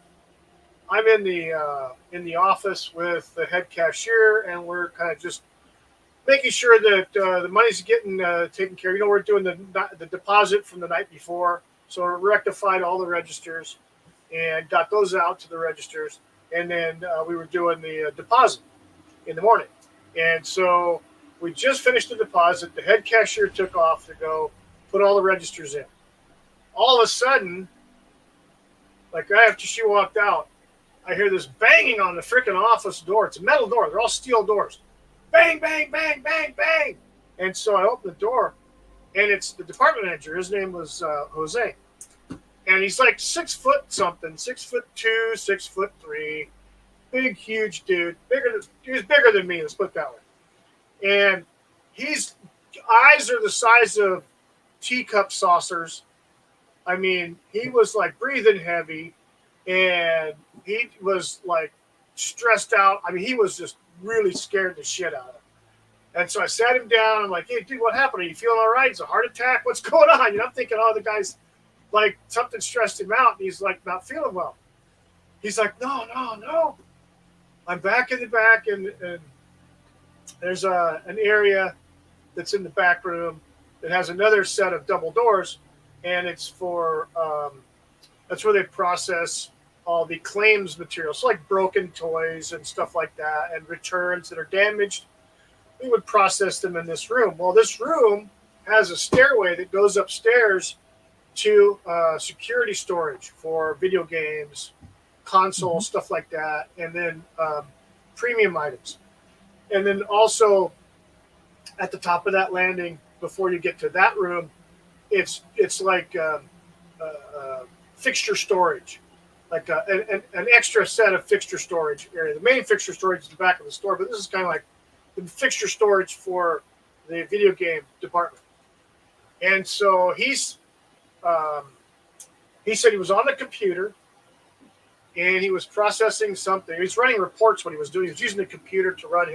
I'm in the office with the head cashier, and we're kind of just making sure that the money's getting taken care of. We're doing the deposit from the night before, so we rectified all the registers and got those out to the registers, and then we were doing the deposit in the morning. And so we just finished the deposit. The head cashier took off to go put all the registers in. All of a sudden, like right after she walked out, I hear this banging on the freaking office door. It's a metal door. They're all steel doors. Bang, bang, bang, bang, bang. And so I open the door, and it's the department manager. His name was Jose. And he's like 6 foot something, 6'2", 6'3", big, huge dude. He was bigger than me, let's put it that way. And his eyes are the size of teacup saucers. I mean, he was like breathing heavy, and he was like stressed out. I mean, he was just really scared the shit out of him. And so I sat him down. I'm like, hey, dude, what happened? Are you feeling all right? It's a heart attack. What's going on? I'm thinking, the guy's like something stressed him out, and he's like not feeling well. He's like, no. I'm back in the back, and there's an area that's in the back room that has another set of double doors, and it's for that's where they process all the claims materials, so like broken toys and stuff like that, and returns that are damaged. We would process them in this room. Well, this room has a stairway that goes upstairs to security storage for video games, consoles, stuff like that, and then premium items. And then also at the top of that landing, before you get to that room, it's like fixture storage, like an extra set of fixture storage area. The main fixture storage is the back of the store, but this is kind of like the fixture storage for the video game department. And so he said he was on the computer and he was processing something. He was running reports. What he was doing, he was using the computer to run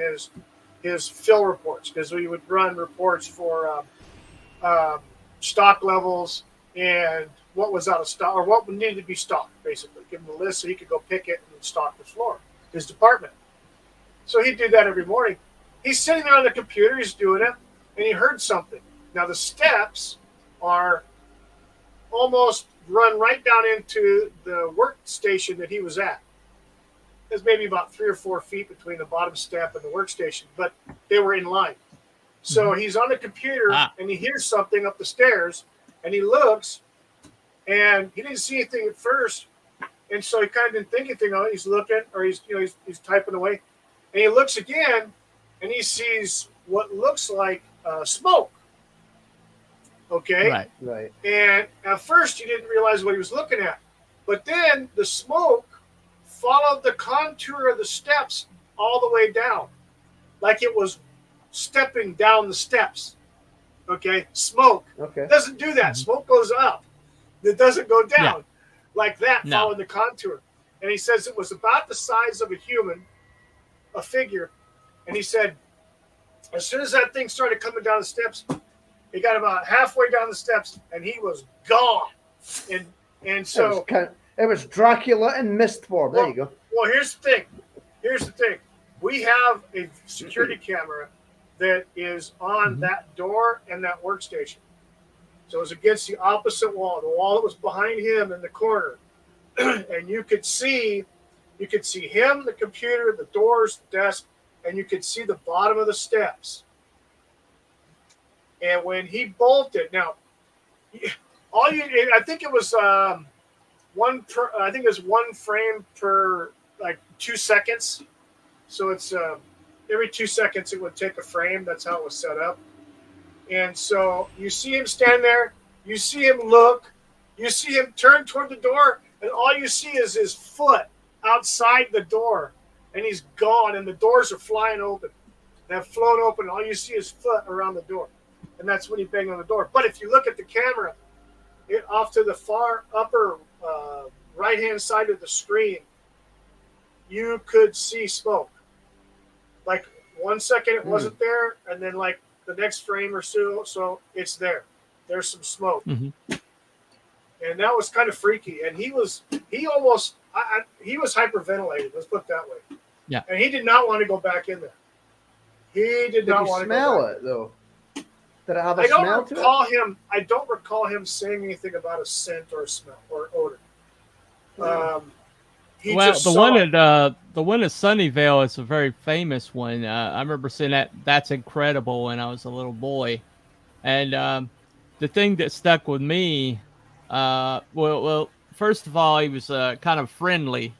his fill reports, because we would run reports for stock levels and what was out of stock or what needed to be stocked, basically. Give him a list so he could go pick it and stock the floor, his department. So he'd do that every morning. He's sitting there on the computer, he's doing it, and he heard something. Now the steps are almost run right down into the workstation that he was at. There's maybe about 3 or 4 feet between the bottom step and the workstation, but they were in line. So he's on the computer and he hears something up the stairs, and he looks, and he didn't see anything at first, and so he kind of didn't think anything of it. He's looking, or he's typing away, and he looks again, and he sees what looks like smoke. Okay, right. And at first he didn't realize what he was looking at, but then the smoke followed the contour of the steps all the way down, like it was stepping down the steps. Okay, smoke doesn't do that. Smoke goes up. It doesn't go down like that, following the contour. And he says it was about the size of a human, a figure. And he said, as soon as that thing started coming down the steps, he got about halfway down the steps, and he was gone. And so it was Dracula in mist form. There you go. Well, here's the thing. We have a security camera that is on that door and that workstation. So it was against the opposite wall, the wall that was behind him in the corner. And you could see him, the computer, the doors, the desk, and you could see the bottom of the steps. And when he bolted, now, I think it was one frame per like 2 seconds. So it's every 2 seconds it would take a frame. That's how it was set up. And so you see him stand there, you see him look, you see him turn toward the door, and all you see is his foot outside the door, and he's gone, and the doors are flying open. They have flown open, and all you see is foot around the door. And that's when he banged on the door. But if you look at the camera, off to the far upper right-hand side of the screen, you could see smoke. Like 1 second it wasn't there, and then like the next frame or so it's there. There's some smoke. And that was kind of freaky. And he was hyperventilated, let's put it that way. Yeah. And he did not want to go back in there. He did not want to smell it, though. Did it have a smell to it? I don't recall him saying anything about a scent or a smell or odor. The one at Sunnyvale is a very famous one. I remember seeing that. That's incredible when I was a little boy, and the thing that stuck with me, first of all, he was kind of friendly,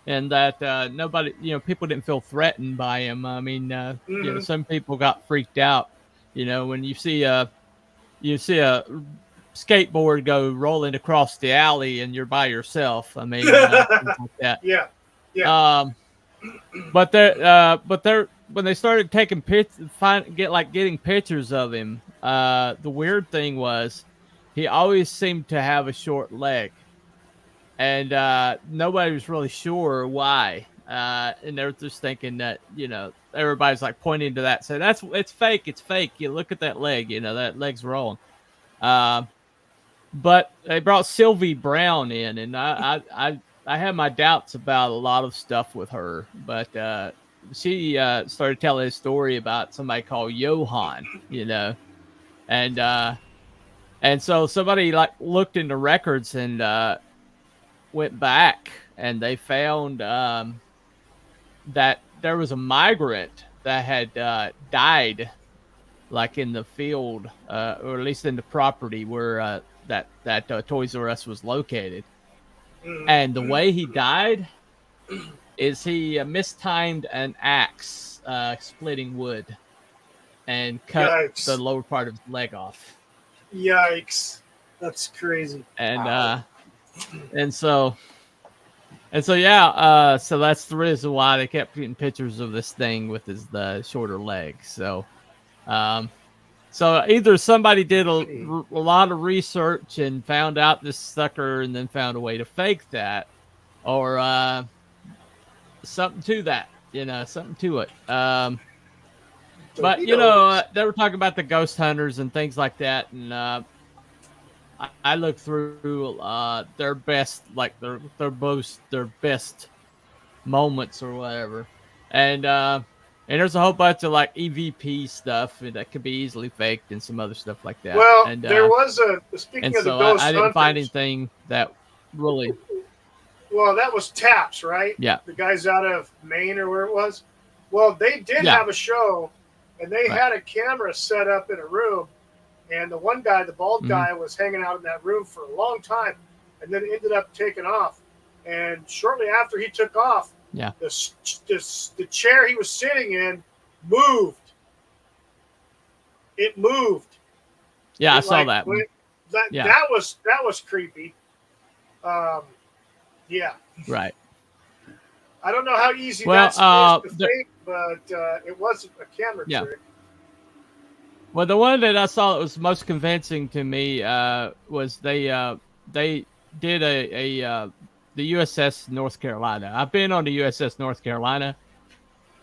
and that nobody, people didn't feel threatened by him. I mean, some people got freaked out. When you see a skateboard go rolling across the alley and you're by yourself. I mean, things like that. Yeah. But when they started taking getting pictures of him, the weird thing was he always seemed to have a short leg, and nobody was really sure why. And they're just thinking that, everybody's like pointing to that, saying it's fake. You look at that leg, that leg's wrong. But they brought Sylvie Brown in, and I had my doubts about a lot of stuff with her, but she started telling a story about somebody called Johan, and so somebody like looked into records, and went back and they found that there was a migrant that had died, like in the field, or at least in the property where that Toys R Us was located. And the way he died is he mistimed an axe splitting wood and cut Yikes. the lower part of his leg off. Yikes. That's crazy. And so yeah, so that's the reason why they kept getting pictures of this thing with the shorter legs. So so either somebody did a lot of research and found out this sucker and then found a way to fake that, or something to that, something to it. But they were talking about the ghost hunters and things like that, and I looked through their best, like their best moments or whatever, and there's a whole bunch of like EVP stuff that could be easily faked and some other stuff like that. Well, and, there was speaking and of the so ghost I didn't find hunters, anything that really. Well, that was Taps, right? Yeah. The guys out of Maine or where it was. Well, they did have a show, and they had a camera set up in a room, and the one guy, the bald guy, was hanging out in that room for a long time, and then ended up taking off. And shortly after he took off, the chair he was sitting in moved. It moved. Yeah, I saw that. That was creepy. Yeah. Right. I don't know how easy that's to fake, but it wasn't a camera trick. Well, the one that I saw that was most convincing to me was they did the USS North Carolina. I've been on the USS North Carolina,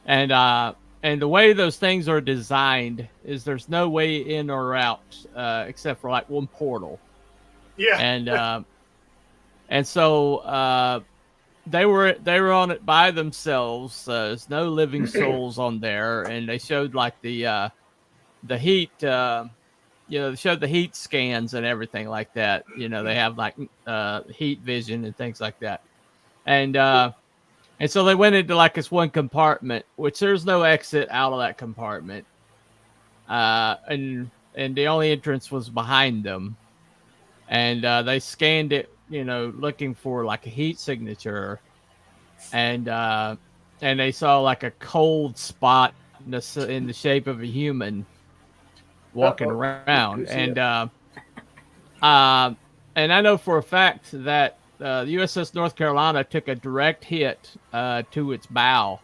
and the way those things are designed is there's no way in or out except for like one portal. Yeah. And so they were on it by themselves. There's no living souls on there, and they showed like the heat. They showed the heat scans and everything like that. They have like heat vision and things like that, and so they went into like this one compartment, which there's no exit out of that compartment, and the only entrance was behind them, and they scanned it, looking for like a heat signature, and they saw like a cold spot in the shape of a human walking around, and I know for a fact that the USS North Carolina took a direct hit to its bow,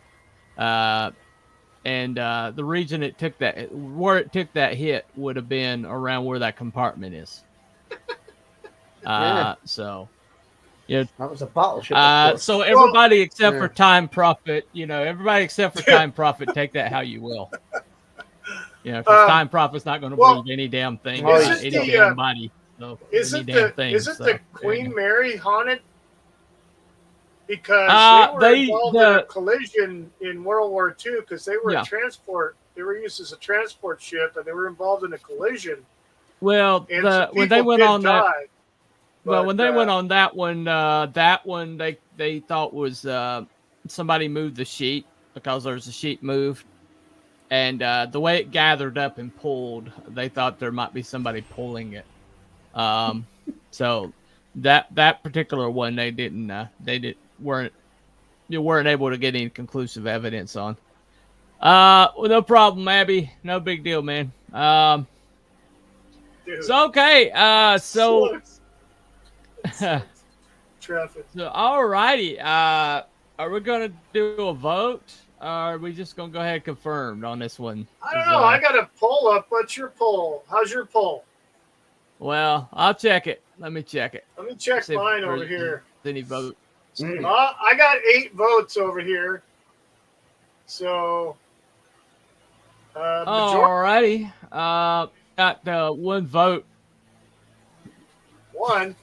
and the region where it took that hit would have been around where that compartment is. So, that was a battleship. So everybody except for Time Prophet, everybody except for Time Prophet, take that how you will. Because Time Prophet's not going to believe any damn thing, any damn body. So isn't the Queen Mary haunted? Because they were involved in a collision in World War II, because they were a transport. They were used as a transport ship, and they were involved in a collision. Well, when they went on that. Well, when they went on that one they thought was somebody moved the sheet, because there's a sheet moved, and the way it gathered up and pulled, they thought there might be somebody pulling it. So that particular one weren't able to get any conclusive evidence on. Well, no problem, Abby. No big deal, man. So okay. Traffic. So, alrighty. Are we gonna do a vote, or are we just gonna go ahead and confirm on this one? I don't know. I got a poll up. What's your poll? How's your poll? Well, I'll check it. Let me check it. Let me check mine over here. Any vote? I got 8 votes over here. So. Alrighty. Got 1 vote. 1.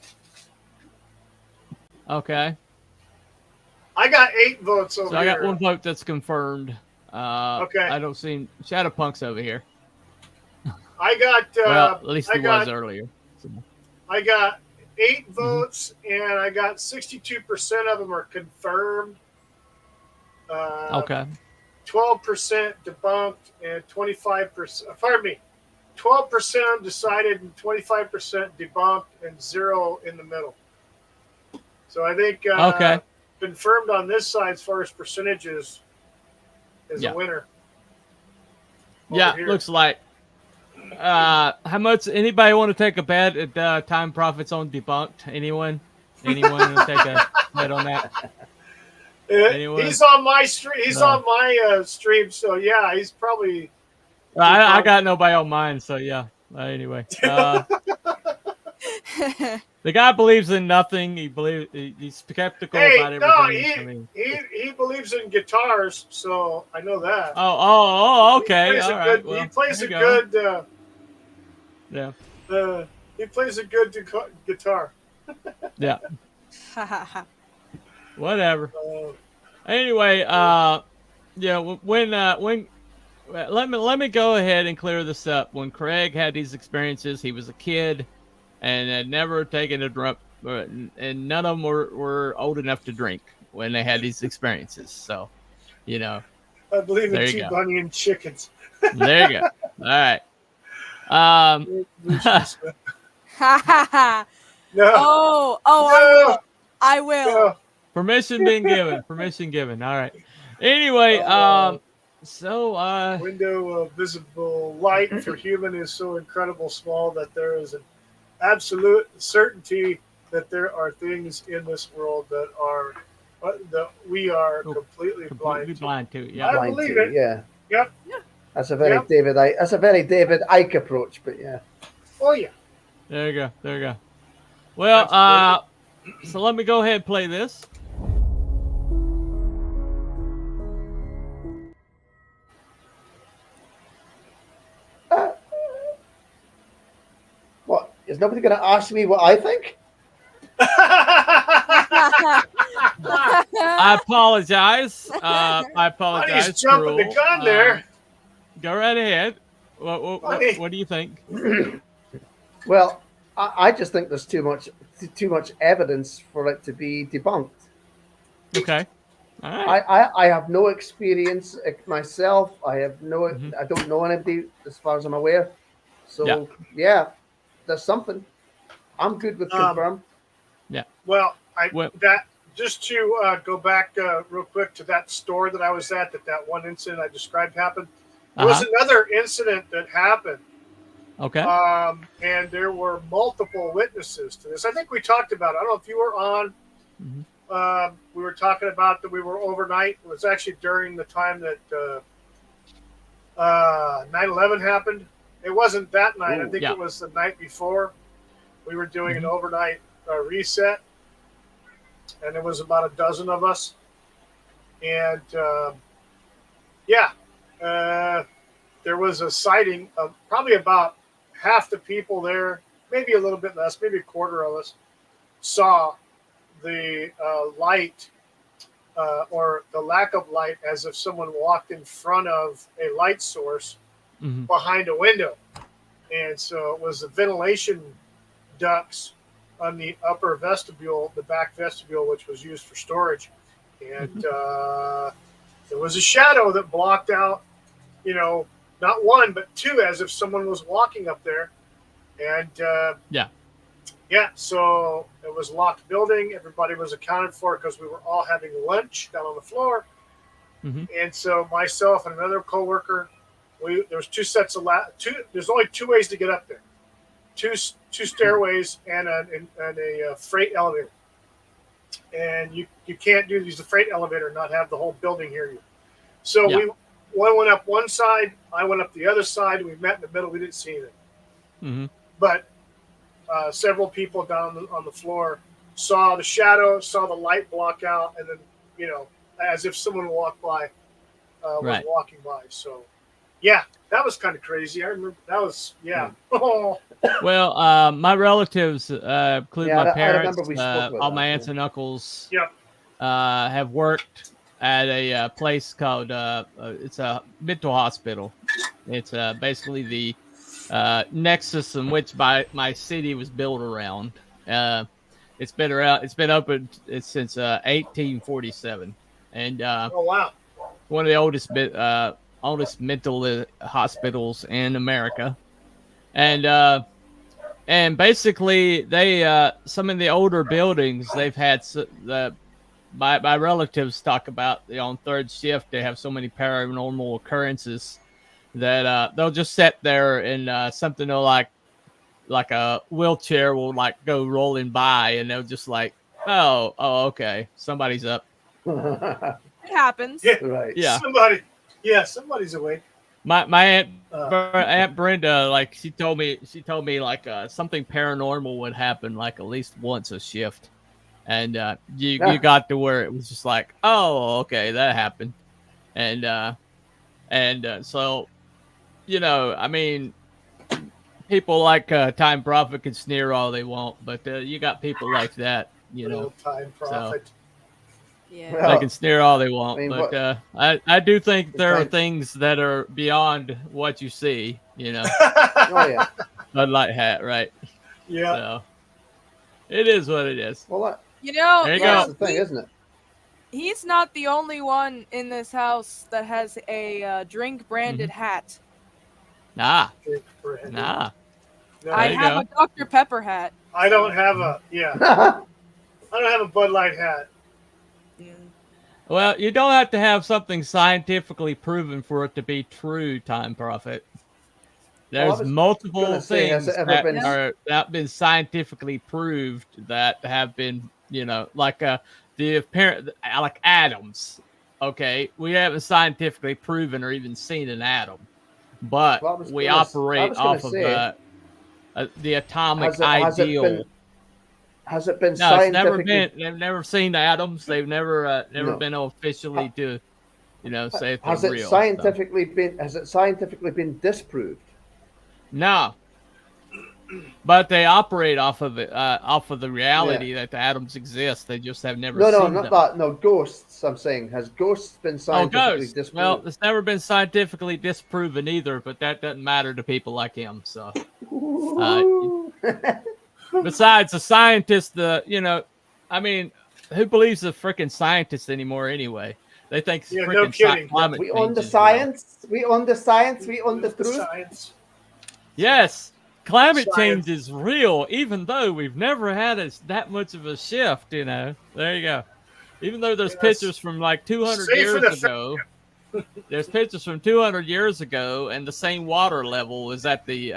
Okay. I got 8 votes over here. So I got 1 vote that's confirmed. Okay. I don't see Shadowpunk's over here. I got. Well, at least he was earlier. So. I got 8 votes, and I got 62% of them are confirmed. Okay. 12% debunked, and 25%. Pardon me. 12% undecided, and 25% debunked, and 0 in the middle. So I think Okay. confirmed on this side as far as percentages is a winner. Yeah, here. looks like. How much? Anybody want to take a bet at Time Profits on debunked? Anyone? Anyone want to take a bet on that? Anyone? He's on my stream. He's on my stream, so yeah, he's probably. I got nobody on mine, so yeah. Anyway, the guy believes in nothing. He's skeptical about everything. He believes in guitars, so I know that. Oh, okay. He plays a good. Yeah. He plays a good guitar. Yeah. Whatever. Anyway, yeah. When let me go ahead and clear this up. When Craig had these experiences, he was a kid and had never taken a drink, and none of them were old enough to drink when they had these experiences. So, I believe in 2 bunny and chickens. There you go. All right. No. No. I will. No. Permission being given. Permission given. All right. Anyway, window of visible light for human is so incredible small that there is an absolute certainty that there are things in this world that we are completely blind to. Yeah, I believe it. Yeah. Yep. That's a very David Icke approach, but yeah. Oh yeah. There you go. Well, so let me go ahead and play this. What? Is nobody going to ask me what I think? I apologize. I apologize. He's jumping the gun there. Go right ahead. What do you think? Well, I just think there's too much evidence for it to be debunked. Okay. All right. I have no experience myself. I don't know anybody as far as I'm aware. So yeah there's something. I'm good with confirmed. Yeah. Well, just to go back real quick to that store that I was at, that one incident I described happened. There was another incident that happened. Okay. And there were multiple witnesses to this. I think we talked about it. I don't know if you were on. Mm-hmm. We were talking about that we were overnight. It was actually during the time that 9/11 happened. It wasn't that night. I think it was the night before. We were doing an overnight reset, and there was about a dozen of us. And there was a sighting of probably about half the people there, maybe a little bit less, maybe a quarter of us, saw the light or the lack of light as if someone walked in front of a light source behind a window. And so it was the ventilation ducts on the upper vestibule, the back vestibule, which was used for storage. And there was a shadow that blocked out, not one, but 2, as if someone was walking up there. And so it was a locked building. Everybody was accounted for because we were all having lunch down on the floor. And so myself and another coworker, there was 2 sets of there's only 2 ways to get up there. Two stairways and a freight elevator. And you can't use the freight elevator and not have the whole building hear you. So one went up one side, I went up the other side, and we met in the middle. We didn't see anything. But several people down on the floor saw the shadow, saw the light block out, and then, as if someone walked by, was walking by. So, that was kind of crazy. I remember that was, Well, my relatives, including my parents, all my aunts and uncles, have worked at a place called it's a mental hospital. It's basically the nexus in which my city was built around. It's been around. It's been open since 1847, and Oh wow. one of the oldest mental hospitals in America, and basically they some of the older buildings they've had my relatives talk about on third shift they have so many paranormal occurrences that they'll just sit there and something will like a wheelchair will like go rolling by and they'll just like oh okay somebody's up. It happens. Yeah. Right. Yeah. Somebody's awake. My aunt Brenda, like she told me like something paranormal would happen like at least once a shift, and you got to where it was just like, oh, okay, that happened, and so I mean, people like Time Prophet can sneer all they want, but you got people like that, Time Prophet. Yeah. They can sneer all they want, I mean, but I do think there are things that are beyond what you see, Oh yeah. Bud Light hat, right? Yeah. So it is what it is. Well, There you that's go. the thing, isn't it? He's not the only one in this house that has a drink branded hat. Nah. No, There I you have go. a Dr. Pepper hat. I don't have a I don't have a Bud Light hat. Well, you don't have to have something scientifically proven for it to be true, Time Prophet. There's multiple things that are not been scientifically proved that have been, like the apparent, like atoms. Okay, we haven't scientifically proven or even seen an atom, but we operate off of the atomic ideal. Has it been No, scientifically? it's never been. They've never seen atoms. They've never been officially to, say if has they're it real. scientifically been? Has it scientifically been disproved? No, but they operate off of it, off of the reality that the atoms exist. They just have never. No, seen not them. that. No, ghosts. I'm saying, has ghosts been scientifically ghosts. disproved? Well, it's never been scientifically disproven either, but that doesn't matter to people like him. So, besides a scientist, I mean, who believes a freaking scientist anymore anyway? They think no kidding. climate we change own the is real. science. We own the science. We own the truth. Science. Yes, climate Science. change is real, even though we've never had that much of a shift. There you go. Even though there's pictures from like 200 Safe years in the ago, there's pictures from 200 years ago, and the same water level is at the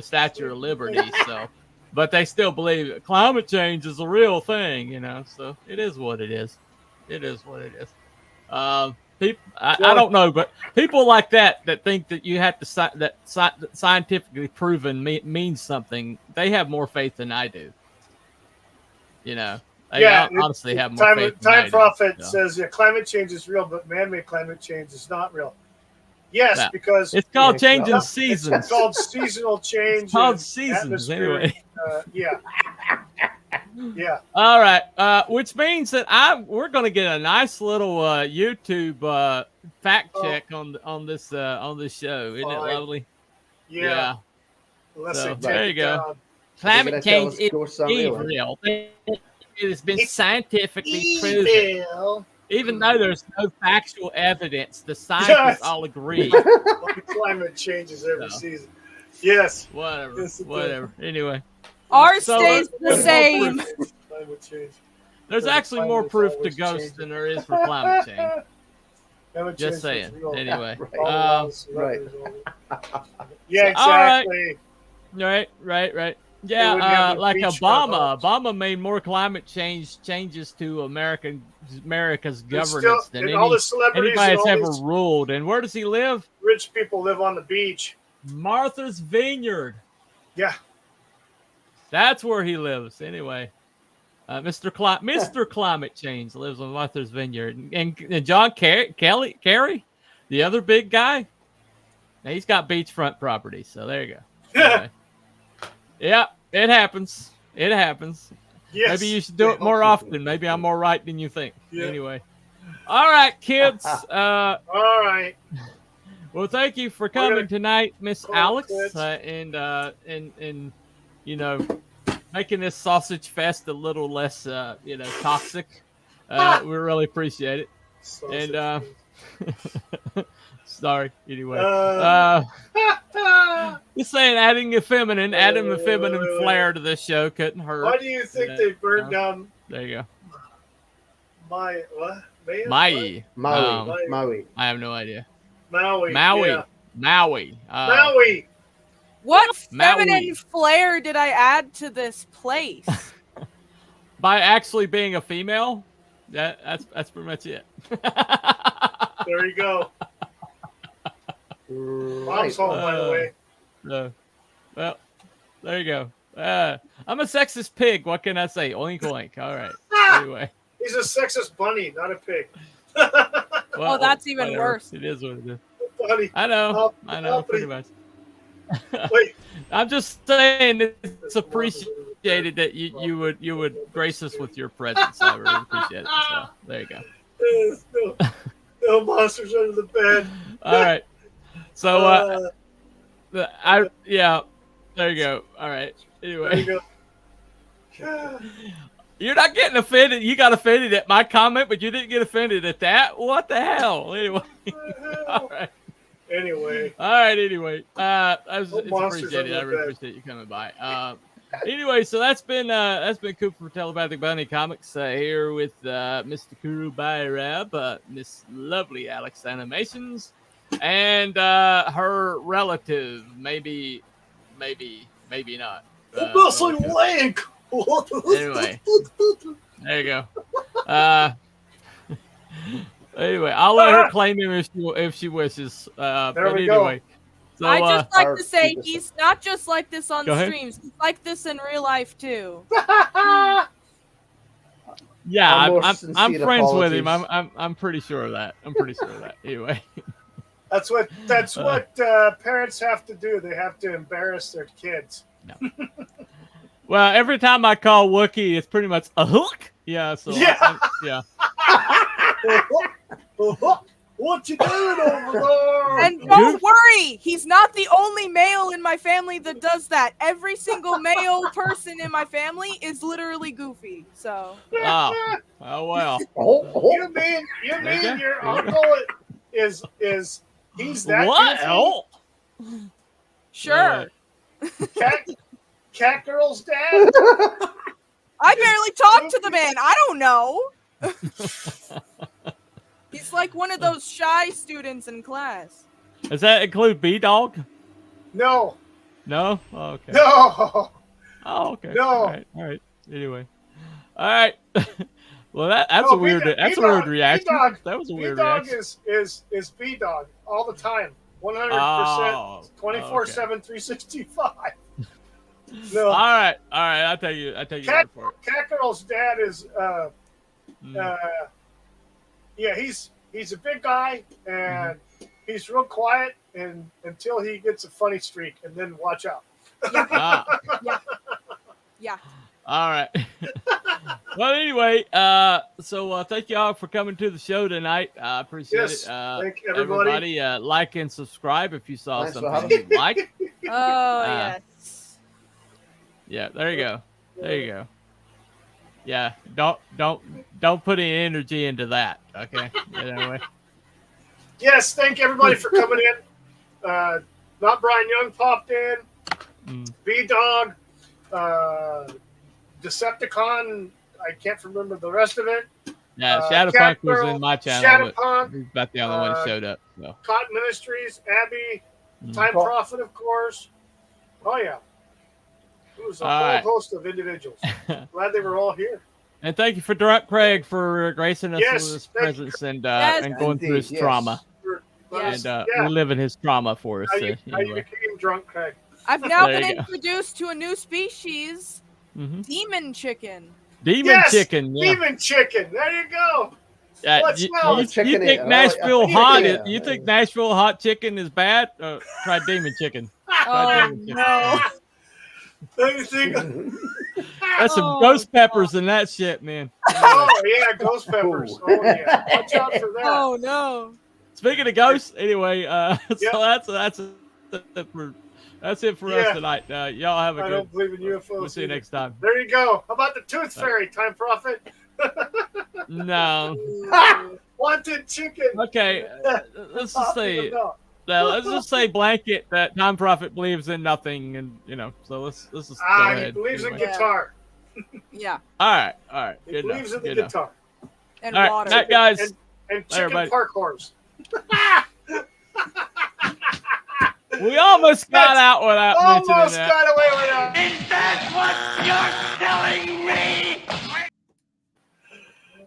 Statue of Liberty. So, but they still believe climate change is a real thing. So it is what it is. It is what it is. People, I don't know, but people like that think that you have to that scientifically proven means something. They have more faith than I do. I honestly have more faith. Time Prophet says climate change is real, but man-made climate change is not real. Yes, because it's called changing seasons. It's called seasonal change. It's called seasons anyway. Yeah. All right. Which means that we're going to get a nice little YouTube fact check on this show. Isn't it lovely? Yeah. So, there you go. Climate change is real. It has been scientifically proven. Even though there's no factual evidence, the scientists all agree. Climate changes every season. Yes. Whatever. Whatever. Anyway. Ours stays the same. Climate change. There's actually more proof to ghosts than there is for climate change. Just saying. Anyway. Right. Yeah, exactly. Right. Yeah, like Obama made more climate changes to America's governance than anybody has ever ruled. And where does he live? Rich people live on the beach. Martha's Vineyard. Yeah. That's where he lives. Anyway, Mr. Climate Change lives on Martha's Vineyard. And John Kerry, the other big guy, he's got beachfront property. So there you go. Anyway. Yeah, it happens. It happens. Yes. Maybe you should do it more often. Maybe I'm more right than you think. Yeah. Anyway. All right, kids. All right. Well, thank you for coming tonight, Miss Alex. And making this sausage fest a little less, toxic. We really appreciate it. And sorry, anyway. Just saying, adding the feminine flair to this show couldn't hurt. Why do you think they burned down? There you go. What? Maui. Maui. I have no idea. Maui. Maui. Maui. What Maui. feminine flair did I add to this place? By actually being a female, that's pretty much it. There you go. Mom's home, by the way. Well, there you go. I'm a sexist pig. What can I say? Oink oink. All right. Anyway. He's a sexist bunny, not a pig. Well, that's even whatever. worse. It is what it is. Bunny. I know, pretty much. Wait. I'm just saying it's appreciated that you would grace us with your presence. I really appreciate it. So there you go. No monsters under the bed. All right. So there you go. All right. Anyway. There you go. You're not getting offended. You got offended at my comment, but you didn't get offended at that. What the hell? Anyway. All right. Anyway. All right. Anyway. It's monsters appreciated. I under the really bed. appreciate you coming by. Anyway, so that's been Cooper for Telepathic Bunny Comics here with Mr. Kuru Bairab, Miss Lovely Alex Animations, and her relative, maybe not. Link. Anyway, there you go. Anyway, I'll let her claim him if she wishes. But we go. anyway, so I just like our to say people- he's not just like this on Go ahead. streams. He's like this in real life too. yeah, Our most I'm sincere friends with him. apologies. I'm pretty sure of that. Anyway. That's what parents have to do. They have to embarrass their kids. No. Well, every time I call Wookiee, it's pretty much a hook. Yeah. So Yeah. yeah. What you doing over there? And don't worry, he's not the only male in my family that does that. Every single male person in my family is literally Goofy. So. Oh well. You mean Okay. your uncle is he's that What? goofy? Oh. Sure. Cat girl's dad? I barely talk to the man. I don't know. He's like one of those shy students in class. Does that include B-Dog? No. No? Oh, okay. No. Oh, okay. No. All right. Anyway. All right. Well, that's No, a weird. That's a weird reaction. B-Dog, That was a weird B-Dog reaction. is B-Dog all the time. 100%, Oh, 24/7, 365. No. All right. I'll tell you. Your word for it. Cat girl's dad is Mm. he's a big guy and he's real quiet and until he gets a funny streak and then watch out. Ah. Yeah. All right. Well, anyway, so thank y'all for coming to the show tonight. I appreciate Yes, it. thank everybody. Like and subscribe if you saw Thanks for something having you like. Oh, yes. Yeah, there you go. Yeah, don't put any energy into that. Okay. Anyway. Yes, thank everybody for coming in. Not Brian Young popped in. B-Dog, Decepticon. I can't remember the rest of it. Yeah, Cat Shadowpunk was Girl, in my channel, but Shadowpunk, he's about the only one who showed up. So. Cotton Ministries, Abby, Mm. Time Prophet, of course. Oh yeah, it was a All whole right. host of individuals. Glad they were all here. And thank you for Direct Craig for gracing us Yes, with his thank you. presence and Yes. and going through his Indeed, yes. trauma Yes. and Yeah. reliving his trauma for us. How you Anyway. became drunk, Craig? I've now There been you go. introduced to a new species, Mhm. demon chicken. Demon Yes, chicken. Yeah. Demon chicken. There you go. You, smell you, the chicken you in think it. Nashville Yeah. hot? Yeah. You think Nashville hot chicken is bad? Try demon chicken. Oh, demon chicken. no. Let me think. That's some Oh, ghost peppers and that shit, man. Oh yeah, ghost peppers. Oh yeah, watch out for that. Oh, no. Speaking of ghosts, anyway, so Yep. that's it That's it for us tonight. Y'all have a I good. don't believe in UFOs. We'll see you either. next time. There you go. How about the Tooth Fairy, Time Prophet? No. Wanted chicken. Okay. Let's just say. Let's just say blanket that Time Prophet believes in nothing, and so let's just go ahead. He believes in anyway. guitar. Yeah. All right. He Good believes enough, in the good enough. guitar. And All right, water. night, guys. And chicken Everybody. parkours. We almost got out without mentioning Almost that. got away with that. Is that what you're telling me?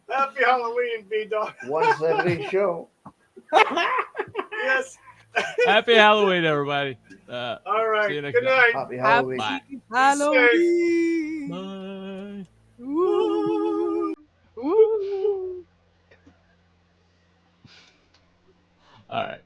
Happy Halloween, B-Dog. Once every show. Yes. Happy Halloween, everybody. All right. See you next Good time. night. Happy Halloween. Bye. Halloween. Bye. Ooh. Ooh. All right.